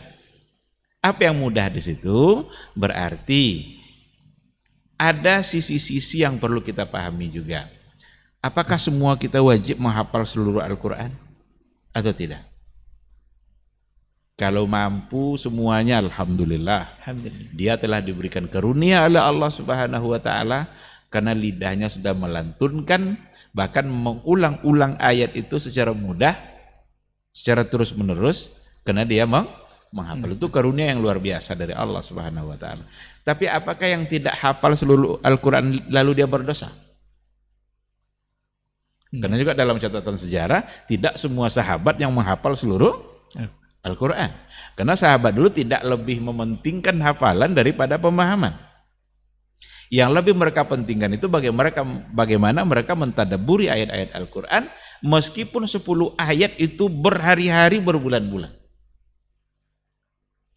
Apa yang mudah di situ berarti ada sisi-sisi yang perlu kita pahami juga. Apakah semua kita wajib menghafal seluruh Al-Quran atau tidak? Kalau mampu semuanya, alhamdulillah. Dia telah diberikan karunia oleh Allah Subhanahu wa taala karena lidahnya sudah melantunkan, bahkan mengulang-ulang ayat itu secara mudah, secara terus-menerus karena dia menghafal. Itu karunia yang luar biasa dari Allah Subhanahu wa taala. Tapi apakah yang tidak hafal seluruh Al-Quran lalu dia berdosa? Karena juga dalam catatan sejarah tidak semua sahabat yang menghafal seluruh Al-Quran. Karena sahabat dulu tidak lebih mementingkan hafalan daripada pemahaman. Yang lebih mereka pentingkan itu bagaimana mereka mentadabburi ayat-ayat Al-Quran meskipun 10 ayat itu berhari-hari berbulan-bulan.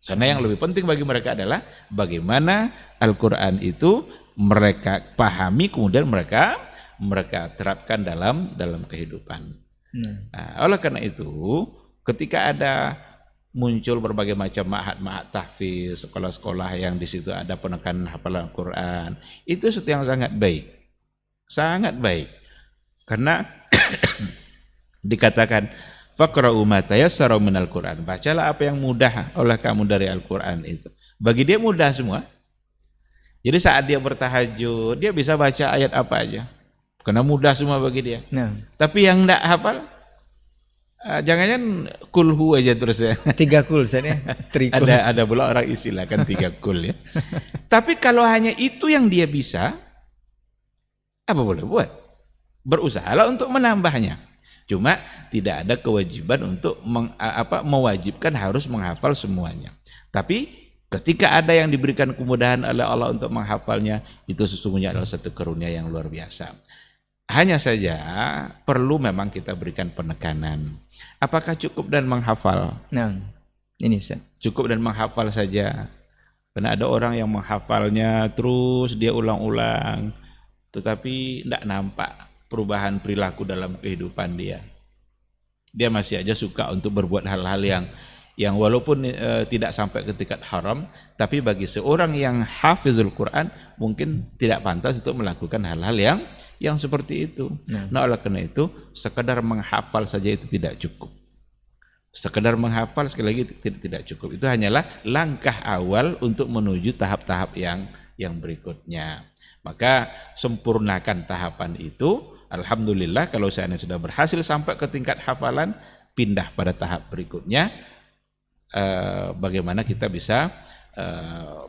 Karena yang lebih penting bagi mereka adalah bagaimana Al-Quran itu mereka pahami kemudian mereka terapkan dalam kehidupan. Nah, oleh karena itu ketika ada muncul berbagai macam ma'had tahfiz, sekolah-sekolah yang di situ ada penekanan hafalan Al-Quran, itu sesuatu yang sangat baik, karena dikatakan faqra'u ma tayassara minal Qur'an, bacalah apa yang mudah oleh kamu dari Al-Quran itu. Bagi dia mudah semua. Jadi saat dia bertahajud, dia bisa baca ayat apa aja, karena mudah semua bagi dia. Tapi yang tidak hafal, jangan-jangan kulhu aja terus ya. 3 kul saya. Ada pula orang istilahkan 3 kul ya. Tapi kalau hanya itu yang dia bisa, apa boleh buat? Berusahalah untuk menambahnya. Cuma tidak ada kewajiban untuk mewajibkan harus menghafal semuanya. Tapi ketika ada yang diberikan kemudahan oleh Allah untuk menghafalnya, itu sesungguhnya adalah satu karunia yang luar biasa. Hanya saja perlu memang kita berikan penekanan. Apakah cukup dan menghafal? Nah, ini Ustaz. Cukup dan menghafal saja. Karena ada orang yang menghafalnya terus dia ulang-ulang, tetapi tidak nampak perubahan perilaku dalam kehidupan dia. Dia masih aja suka untuk berbuat hal-hal yang walaupun tidak sampai ke tingkat haram, tapi bagi seorang yang hafizul Quran mungkin tidak pantas untuk melakukan hal-hal yang seperti itu. Nah, oleh karena itu sekadar menghafal saja itu tidak cukup. Sekedar menghafal sekali lagi tidak cukup. Itu hanyalah langkah awal untuk menuju tahap-tahap yang berikutnya. Maka sempurnakan tahapan itu. Alhamdulillah kalau seandainya sudah berhasil sampai ke tingkat hafalan, pindah pada tahap berikutnya. Bagaimana kita bisa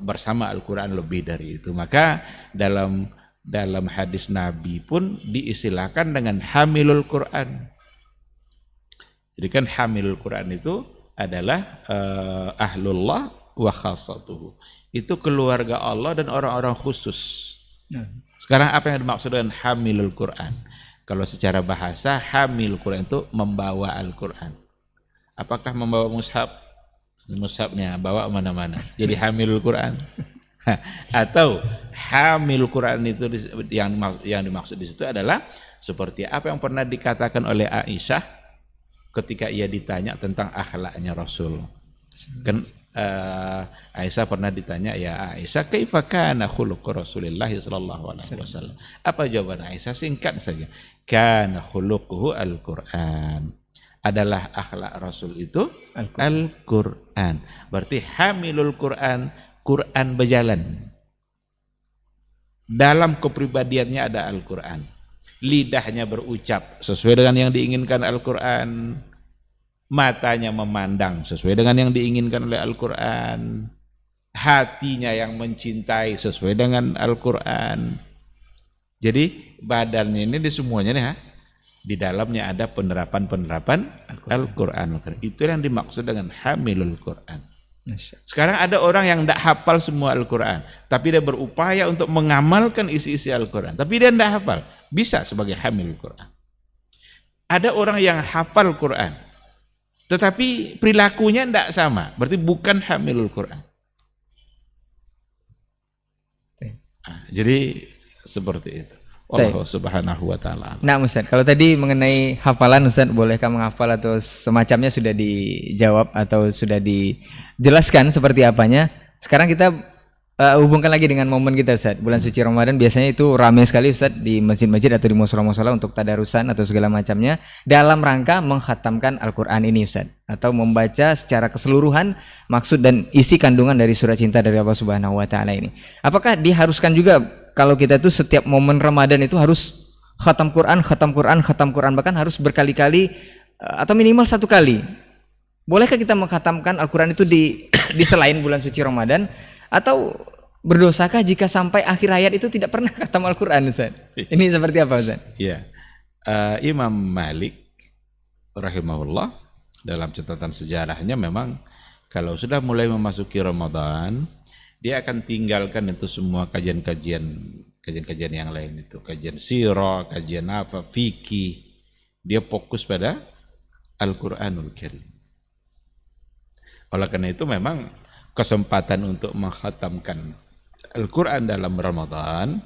bersama Al-Quran lebih dari itu. Maka dalam hadis Nabi pun diistilahkan dengan hamilul Quran. Jadi kan hamilul Quran itu adalah ahlullah wa khassatuhu. Itu keluarga Allah dan orang-orang khusus. Sekarang apa yang dimaksud dengan hamilul Quran? Kalau secara bahasa hamil Quran itu membawa Al-Quran. Apakah membawa mushaf? Mushafnya bawa mana-mana. Jadi hamilul Quran. Atau hamil Quran itu yang dimaksud di situ adalah seperti apa yang pernah dikatakan oleh Aisyah ketika ia ditanya tentang akhlaknya Rasul. Kan Aisyah pernah ditanya, ya Aisyah, kaifa kana khuluq Rasulillah sallallahu alaihi wasallam? Apa jawaban Aisyah? Singkat saja. Kana khuluquhu al-Qur'an. Adalah akhlak Rasul itu Al-Qur'an. Berarti hamilul Qur'an, Qur'an berjalan. Dalam kepribadiannya ada Al-Qur'an. Lidahnya berucap sesuai dengan yang diinginkan Al-Qur'an. Matanya memandang sesuai dengan yang diinginkan oleh Al-Qur'an. Hatinya yang mencintai sesuai dengan Al-Qur'an. Jadi badannya ini di semuanya nih, di dalamnya ada penerapan-penerapan Al-Qur'an. Itu yang dimaksud dengan hamilul Qur'an. Sekarang ada orang yang tidak hafal semua Al-Qur'an, tapi dia berupaya untuk mengamalkan isi-isi Al-Qur'an, tapi dia tidak hafal, bisa sebagai hamilul Qur'an. Ada orang yang hafal Qur'an, tetapi perilakunya tidak sama, berarti bukan hamilul Qur'an. Jadi seperti itu. Allah subhanahu wa ta'ala. Nah Ustaz, kalau tadi mengenai hafalan Ustaz, bolehkah menghafal atau semacamnya sudah dijawab atau sudah dijelaskan seperti apanya. Sekarang kita hubungkan lagi dengan momen kita Ustaz. Bulan suci Ramadan biasanya itu ramai sekali Ustaz di masjid-masjid atau di musola-musola untuk tadarusan atau segala macamnya dalam rangka mengkhatamkan Al-Quran ini Ustaz, atau membaca secara keseluruhan maksud dan isi kandungan dari surat cinta dari Allah Subhanahu wa ta'ala ini. Apakah diharuskan juga kalau kita tuh setiap momen Ramadan itu harus khatam Quran, bahkan harus berkali-kali atau minimal 1 kali? Bolehkah kita mengkhatamkan Al-Quran itu di selain bulan suci Ramadan? Atau berdosakah jika sampai akhir hayat itu tidak pernah khatam Al-Quran Ustaz? Ini seperti apa Ustaz? Iya. Imam Malik rahimahullah dalam catatan sejarahnya memang kalau sudah mulai memasuki Ramadan, dia akan tinggalkan itu semua kajian-kajian yang lain itu, kajian sirah, kajian apa, fikih. Dia fokus pada Al-Qur'anul Karim. Oleh karena itu memang kesempatan untuk mengkhatamkan Al-Qur'an dalam Ramadan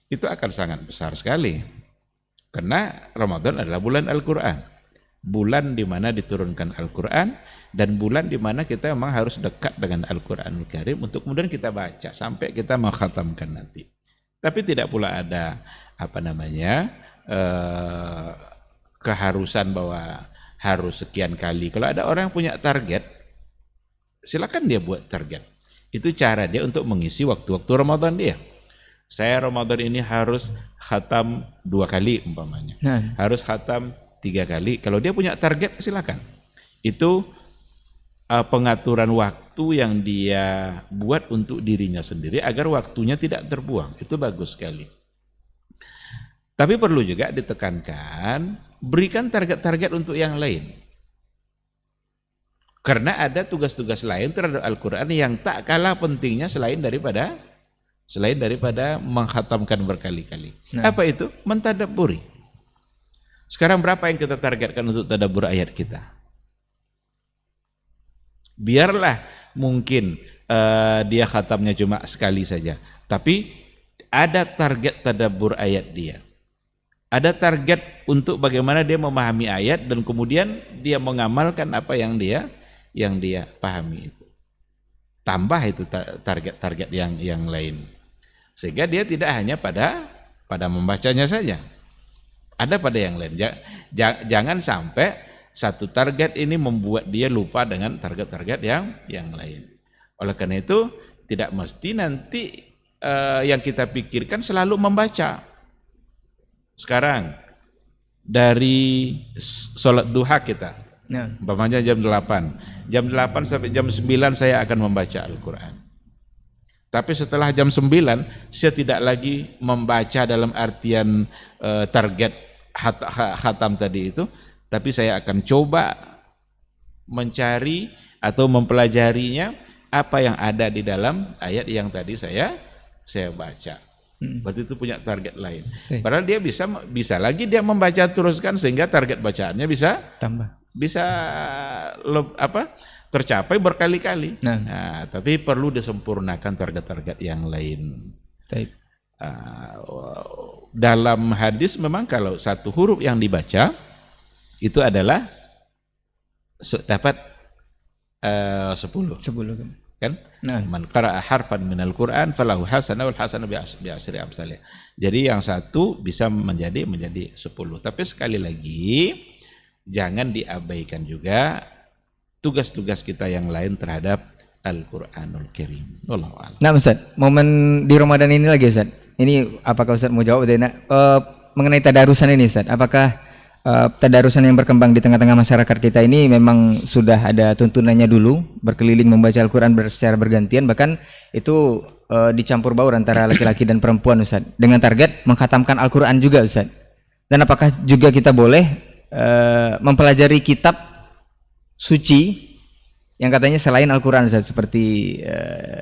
itu akan sangat besar sekali. Karena Ramadan adalah bulan Al-Qur'an. Bulan di mana diturunkan Al-Qur'an dan bulan di mana kita memang harus dekat dengan Al-Qur'anul Karim untuk kemudian kita baca sampai kita mengkhatamkan nanti. Tapi tidak pula ada keharusan bahwa harus sekian kali. Kalau ada orang yang punya target, silakan dia buat target. Itu cara dia untuk mengisi waktu-waktu Ramadan dia. Saya Ramadan ini harus khatam 2 kali umpamanya. Harus khatam 3 kali. Kalau dia punya target silakan. Itu pengaturan waktu yang dia buat untuk dirinya sendiri agar waktunya tidak terbuang. Itu bagus sekali. Tapi perlu juga ditekankan, berikan target-target untuk yang lain. Karena ada tugas-tugas lain terhadap Al-Quran yang tak kalah pentingnya selain daripada menghatamkan berkali-kali. Apa itu? Mentadabburi. Sekarang berapa yang kita targetkan untuk tadabbur ayat kita? Biarlah mungkin dia khatamnya cuma sekali saja, tapi ada target tadabbur ayat dia. Ada target untuk bagaimana dia memahami ayat dan kemudian dia mengamalkan apa yang dia pahami itu. Tambah itu target-target yang lain. Sehingga dia tidak hanya pada membacanya saja. Ada pada yang lain. Jangan sampai satu target ini membuat dia lupa dengan target-target yang lain. Oleh karena itu tidak mesti nanti yang kita pikirkan selalu membaca. Sekarang dari sholat duha kita, umpamanya jam 8 sampai jam 9 saya akan membaca Al-Quran. Tapi setelah jam 9 saya tidak lagi membaca dalam artian target khatam tadi itu, tapi saya akan coba mencari atau mempelajarinya apa yang ada di dalam ayat yang tadi saya baca. Berarti itu punya target lain. Padahal dia bisa lagi dia membaca teruskan sehingga target bacaannya bisa tambah, bisa tercapai berkali-kali. Nah, tapi perlu disempurnakan target-target yang lain. Dalam hadis memang kalau satu huruf yang dibaca itu adalah dapat 10. 10 kan. Kan? Nah, Man qara'a harfan minal Qur'an falahu hasanah wal hasanah bi asyri amsalih. Jadi yang satu bisa menjadi 10. Tapi sekali lagi jangan diabaikan juga tugas-tugas kita yang lain terhadap Al-Qur'anul Karim. Wallahu a'lam. nah Ustaz, momen di Ramadan ini lagi Ustaz. Ini apakah Ustaz mau jawab mengenai tadarusan ini Ustaz? Apakah tadarusan yang berkembang di tengah-tengah masyarakat kita ini memang sudah ada tuntunannya dulu, berkeliling membaca Al-Quran secara bergantian, bahkan itu dicampur baur antara laki-laki dan perempuan Ustaz, dengan target mengkhatamkan Al-Quran juga Ustaz. Dan apakah juga kita boleh mempelajari kitab suci yang katanya selain Al-Quran Ustaz, seperti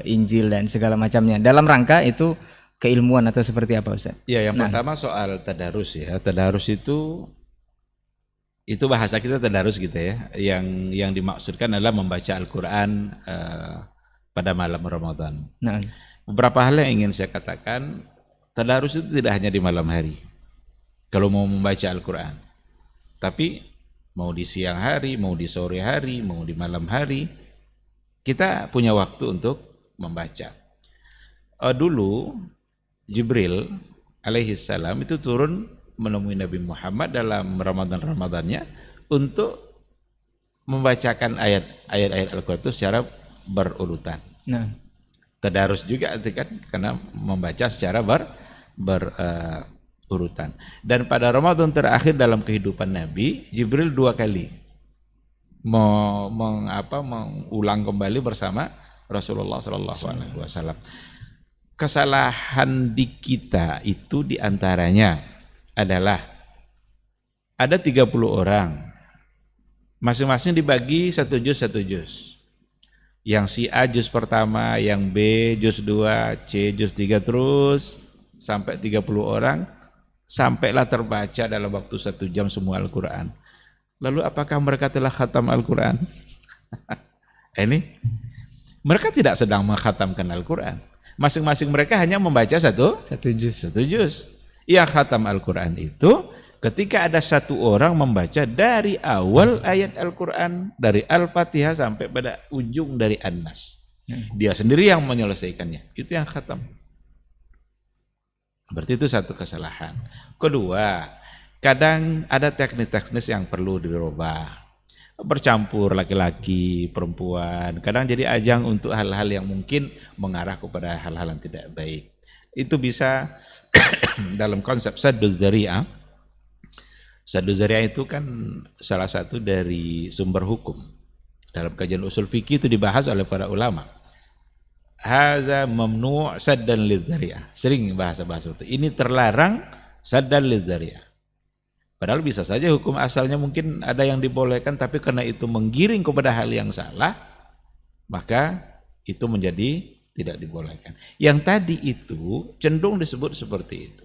Injil dan segala macamnya, dalam rangka itu keilmuan atau seperti apa Ustaz? Ya, yang pertama soal tadarus ya. Tadarus itu bahasa kita tadarus gitu ya. Yang dimaksudkan adalah membaca Al-Qur'an pada malam Ramadan. Nah, Beberapa hal yang ingin saya katakan, tadarus itu tidak hanya di malam hari. Kalau mau membaca Al-Qur'an. Tapi mau di siang hari, mau di sore hari, mau di malam hari, kita punya waktu untuk membaca. Dulu Jibril alaihi salam itu turun menemui Nabi Muhammad dalam Ramadan-Ramadannya untuk membacakan ayat-ayat Al-Quran itu secara berurutan. nah, Tadarus juga kan, karena membaca secara berurutan. Dan pada Ramadan terakhir dalam kehidupan Nabi, Jibril 2 kali mengulang kembali bersama Rasulullah SAW. Kesalahan di kita itu diantaranya adalah ada 30 orang, masing-masing dibagi satu juz. Yang si A juz pertama, yang B juz 2, C juz 3, terus sampai 30 orang, sampailah terbaca dalam waktu 1 jam semua Al-Quran. Lalu apakah mereka telah khatam Al-Quran? Ini mereka tidak sedang mengkhatamkan Al-Quran. Masing-masing mereka hanya membaca satu juz. Yang khatam Al-Quran itu ketika ada satu orang membaca dari awal ayat Al-Quran, dari Al-Fatihah sampai pada ujung dari An-Nas. Dia sendiri yang menyelesaikannya. Itu yang khatam. Berarti itu satu kesalahan. Kedua, kadang ada teknis-teknis yang perlu dirubah. Bercampur laki-laki, perempuan, kadang jadi ajang untuk hal-hal yang mungkin mengarah kepada hal-hal yang tidak baik. Itu bisa dalam konsep sadduz dzari'ah. Sadduz dzari'ah itu kan salah satu dari sumber hukum. Dalam kajian usul fikih itu dibahas oleh para ulama. Haza mamnu' saddan lidzari'ah. Sering bahasa-bahasa itu. Ini terlarang saddan lidzari'ah. Padahal bisa saja hukum asalnya mungkin ada yang dibolehkan, tapi karena itu menggiring kepada hal yang salah, maka itu menjadi tidak dibolehkan. Yang tadi itu cenderung disebut seperti itu.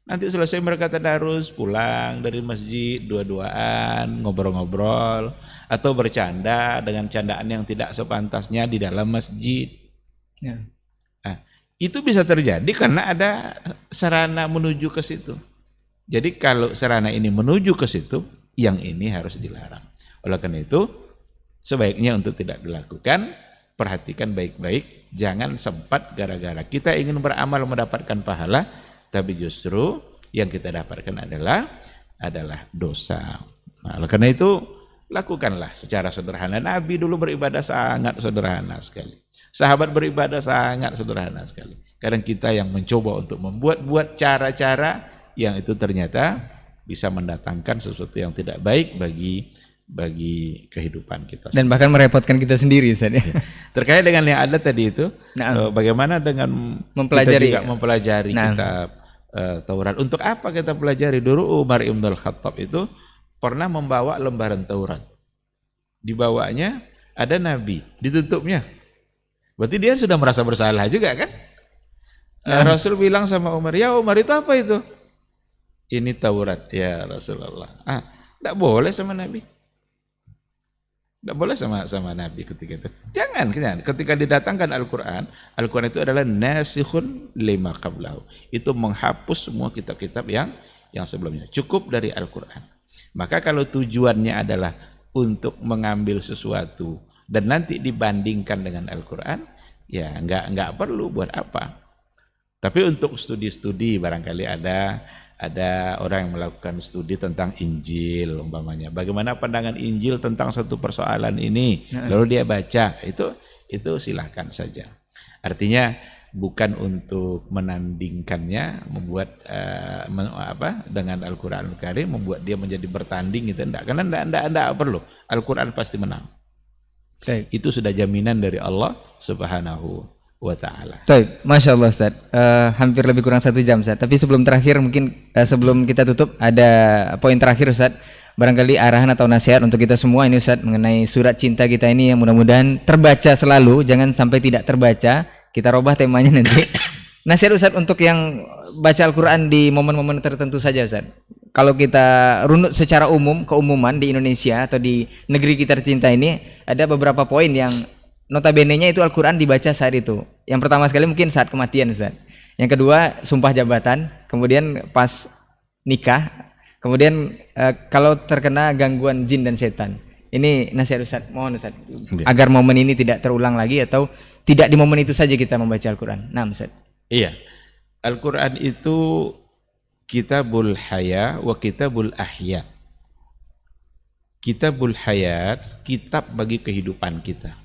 Nanti selesai mereka tadarus, pulang dari masjid, dua-duaan, ngobrol-ngobrol, atau bercanda dengan candaan yang tidak sepantasnya di dalam masjid. ya. Nah, itu bisa terjadi karena ada sarana menuju ke situ. Jadi kalau sarana ini menuju ke situ, yang ini harus dilarang. Oleh karena itu, sebaiknya untuk tidak dilakukan. Perhatikan baik-baik, jangan sempat gara-gara kita ingin beramal mendapatkan pahala, tapi justru yang kita dapatkan adalah dosa. Nah, oleh karena itu, lakukanlah secara sederhana. Nabi dulu beribadah sangat sederhana sekali. Sahabat beribadah sangat sederhana sekali. Kadang kita yang mencoba untuk membuat cara-cara yang itu ternyata bisa mendatangkan sesuatu yang tidak baik bagi kehidupan kita. Dan bahkan merepotkan kita sendiri Ustaz ya. Terkait dengan yang ada tadi itu, bagaimana dengan Mempelajari. kita juga mempelajari kitab Taurat. Untuk apa kita pelajari? Dulu Umar Ibn Al-Khattab itu pernah membawa lembaran Taurat. Dibawanya ada Nabi, ditutupnya. Berarti dia sudah merasa bersalah juga kan? Rasul bilang sama Umar, ya Umar, itu apa itu? Ini Taurat ya Rasulullah. Tidak boleh sama Nabi. Tidak boleh sama Nabi ketika itu. Jangan. Ketika didatangkan Al-Quran itu adalah nasikhun lima qablahu. Itu menghapus semua kitab-kitab yang sebelumnya. Cukup dari Al-Quran. Maka kalau tujuannya adalah untuk mengambil sesuatu dan nanti dibandingkan dengan Al-Quran, ya nggak perlu buat apa. Tapi untuk studi-studi barangkali ada orang yang melakukan studi tentang Injil umpamanya. Bagaimana pandangan Injil tentang satu persoalan ini, lalu dia baca, itu silahkan saja. Artinya bukan untuk menandingkannya, membuat dengan Al-Quran Al-Karim, membuat dia menjadi bertanding gitu, enggak. Karena enggak perlu. Al-Quran pasti menang. Baik. Itu sudah jaminan dari Allah Subhanahu wa ta'ala. Baik, Masya Allah Ustaz. Hampir lebih kurang 1 jam Ustaz. Tapi sebelum terakhir mungkin sebelum kita tutup ada poin terakhir Ustaz. Barangkali arahan atau nasihat untuk kita semua ini Ustaz mengenai surat cinta kita ini yang mudah-mudahan terbaca selalu, jangan sampai tidak terbaca. Kita robah temanya nanti. Nasihat Ustaz untuk yang baca Al-Quran di momen-momen tertentu saja Ustaz. Kalau kita runut secara keumuman di Indonesia atau di negeri kita tercinta ini, ada beberapa poin yang notabene-nya itu Al-Quran dibaca saat itu. Yang pertama sekali mungkin saat kematian Ustaz. Yang kedua sumpah jabatan, kemudian pas nikah, kemudian kalau terkena gangguan jin dan setan. Ini nasihat Ustaz, mohon Ustaz, agar momen ini tidak terulang lagi atau tidak di momen itu saja kita membaca Al-Quran. Nah Ustaz. Iya, Al-Quran itu kitabul haya wa kitabul ahya. Kitabul hayat, kitab bagi kehidupan kita.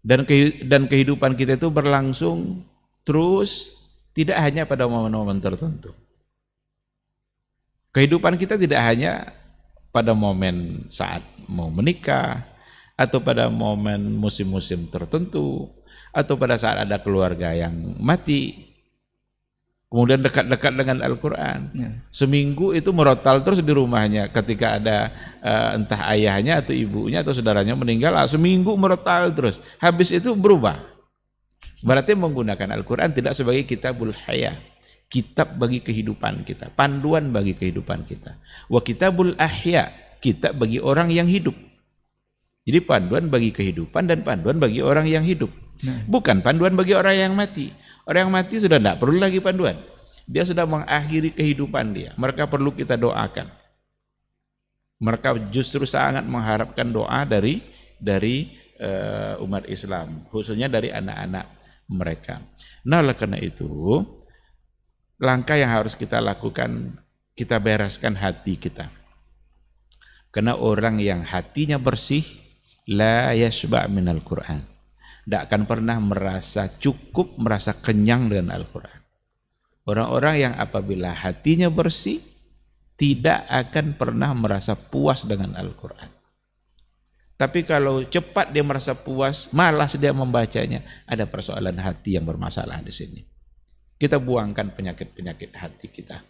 Dan kehidupan kita itu berlangsung terus, tidak hanya pada momen-momen tertentu. Kehidupan kita tidak hanya pada momen saat mau menikah, atau pada momen musim-musim tertentu, atau pada saat ada keluarga yang mati, kemudian dekat-dekat dengan Al-Quran. Ya. Seminggu itu merotal terus di rumahnya ketika ada entah ayahnya atau ibunya atau saudaranya meninggal, seminggu merotal terus. Habis itu berubah. Berarti menggunakan Al-Quran tidak sebagai kitabul haya, kitab bagi kehidupan kita, panduan bagi kehidupan kita. Wa kitabul ahya, kitab bagi orang yang hidup. Jadi panduan bagi kehidupan dan panduan bagi orang yang hidup. Bukan panduan bagi orang yang mati. Orang yang mati sudah tidak perlu lagi panduan. Dia sudah mengakhiri kehidupan dia. Mereka perlu kita doakan. Mereka justru sangat mengharapkan doa dari umat Islam, khususnya dari anak-anak mereka. Nah, oleh karena itu, langkah yang harus kita lakukan, kita bereskan hati kita. Karena orang yang hatinya bersih, la yashba' minal Qur'an. Tidak akan pernah merasa cukup, merasa kenyang dengan Al-Quran. Orang-orang yang apabila hatinya bersih, tidak akan pernah merasa puas dengan Al-Quran. Tapi kalau cepat dia merasa puas, malas dia membacanya, ada persoalan hati yang bermasalah di sini. Kita buangkan penyakit-penyakit hati kita.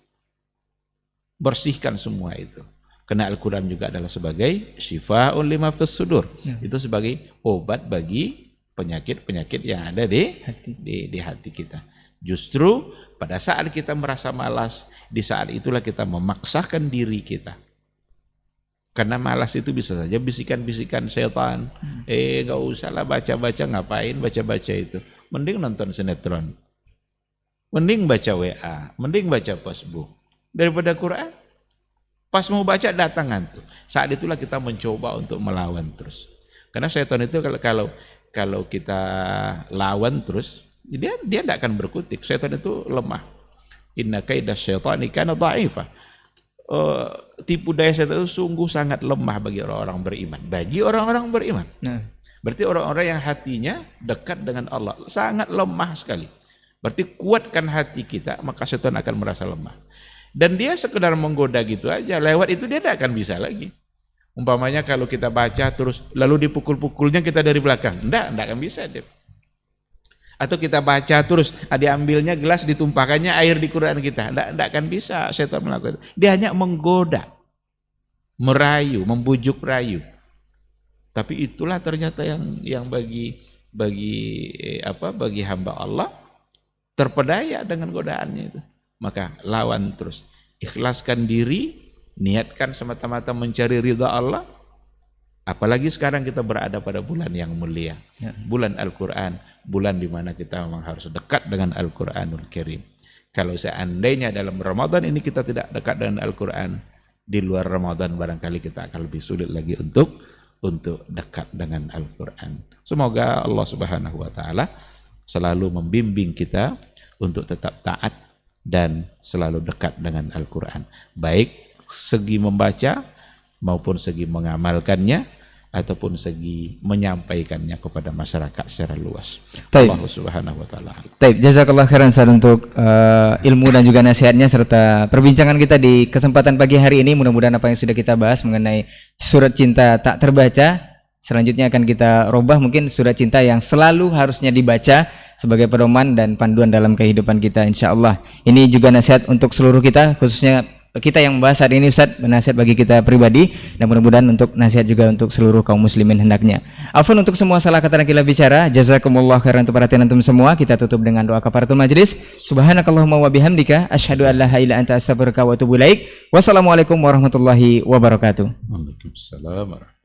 Bersihkan semua itu. Karena Al-Quran juga adalah sebagai syifa'un lima fis sudur. Itu sebagai obat bagi penyakit-penyakit yang ada di hati kita. Justru pada saat kita merasa malas, di saat itulah kita memaksakan diri kita. Karena malas itu bisa saja bisikan-bisikan setan. Gak usah lah baca-baca, ngapain baca-baca itu. Mending nonton sinetron. Mending baca WA, mending baca Facebook. Daripada Quran. Pas mau baca datang ngantuk. Saat itulah kita mencoba untuk melawan terus. Karena setan itu kalau kita lawan terus, dia tidak akan berkutik. Setan itu lemah. Inna kaidah syaitani kana dha'ifa. Tipu daya setan itu sungguh sangat lemah bagi orang-orang beriman. Bagi orang-orang beriman. Berarti orang-orang yang hatinya dekat dengan Allah sangat lemah sekali. Berarti kuatkan hati kita, maka setan akan merasa lemah. Dan dia sekedar menggoda gitu aja. Lewat itu dia tidak akan bisa lagi. Umpamanya kalau kita baca terus lalu dipukul-pukulnya kita dari belakang. Enggak akan bisa dia. Atau kita baca terus diambilnya gelas ditumpahkannya air di Quran kita. Enggak akan bisa setan melakukan itu. Dia hanya menggoda, merayu, membujuk rayu. Tapi itulah ternyata yang bagi hamba Allah terpedaya dengan godaannya itu. Maka lawan terus, ikhlaskan diri, niatkan semata-mata mencari ridha Allah. Apalagi sekarang kita berada pada bulan yang mulia, bulan Al-Quran, bulan di mana kita memang harus dekat dengan Al-Quranul Karim. Kalau seandainya dalam Ramadan ini kita tidak dekat dengan Al-Quran, di luar Ramadan barangkali kita akan lebih sulit lagi untuk dekat dengan Al-Quran. Semoga Allah Subhanahu wa Ta'ala selalu membimbing kita untuk tetap taat dan selalu dekat dengan Al-Quran, baik segi membaca maupun segi mengamalkannya ataupun segi menyampaikannya kepada masyarakat secara luas. Taib. Allah Subhanahu wa Ta'ala. Taib, jazakallah khairan Ustaz untuk ilmu dan juga nasihatnya serta perbincangan kita di kesempatan pagi hari ini. Mudah-mudahan apa yang sudah kita bahas mengenai surat cinta tak terbaca, selanjutnya akan kita robah mungkin surat cinta yang selalu harusnya dibaca sebagai pedoman dan panduan dalam kehidupan kita, insyaallah. Ini juga nasihat untuk seluruh kita, khususnya kita yang membahas hari ini Ustaz, nasihat bagi kita pribadi dan mudah-mudahan untuk nasihat juga untuk seluruh kaum muslimin hendaknya. Afwan untuk semua salah kata dan khilaf bicara. Jazakumullah khairan untuk perhatian antum semua. Kita tutup dengan doa kafaratul majlis. Subhanakallahumma wa bihamdika asyhadu an la ilaha illa anta astaghfiruka wa atubu ilaik. Wassalamualaikum warahmatullahi wabarakatuh. Waalaikumsalam.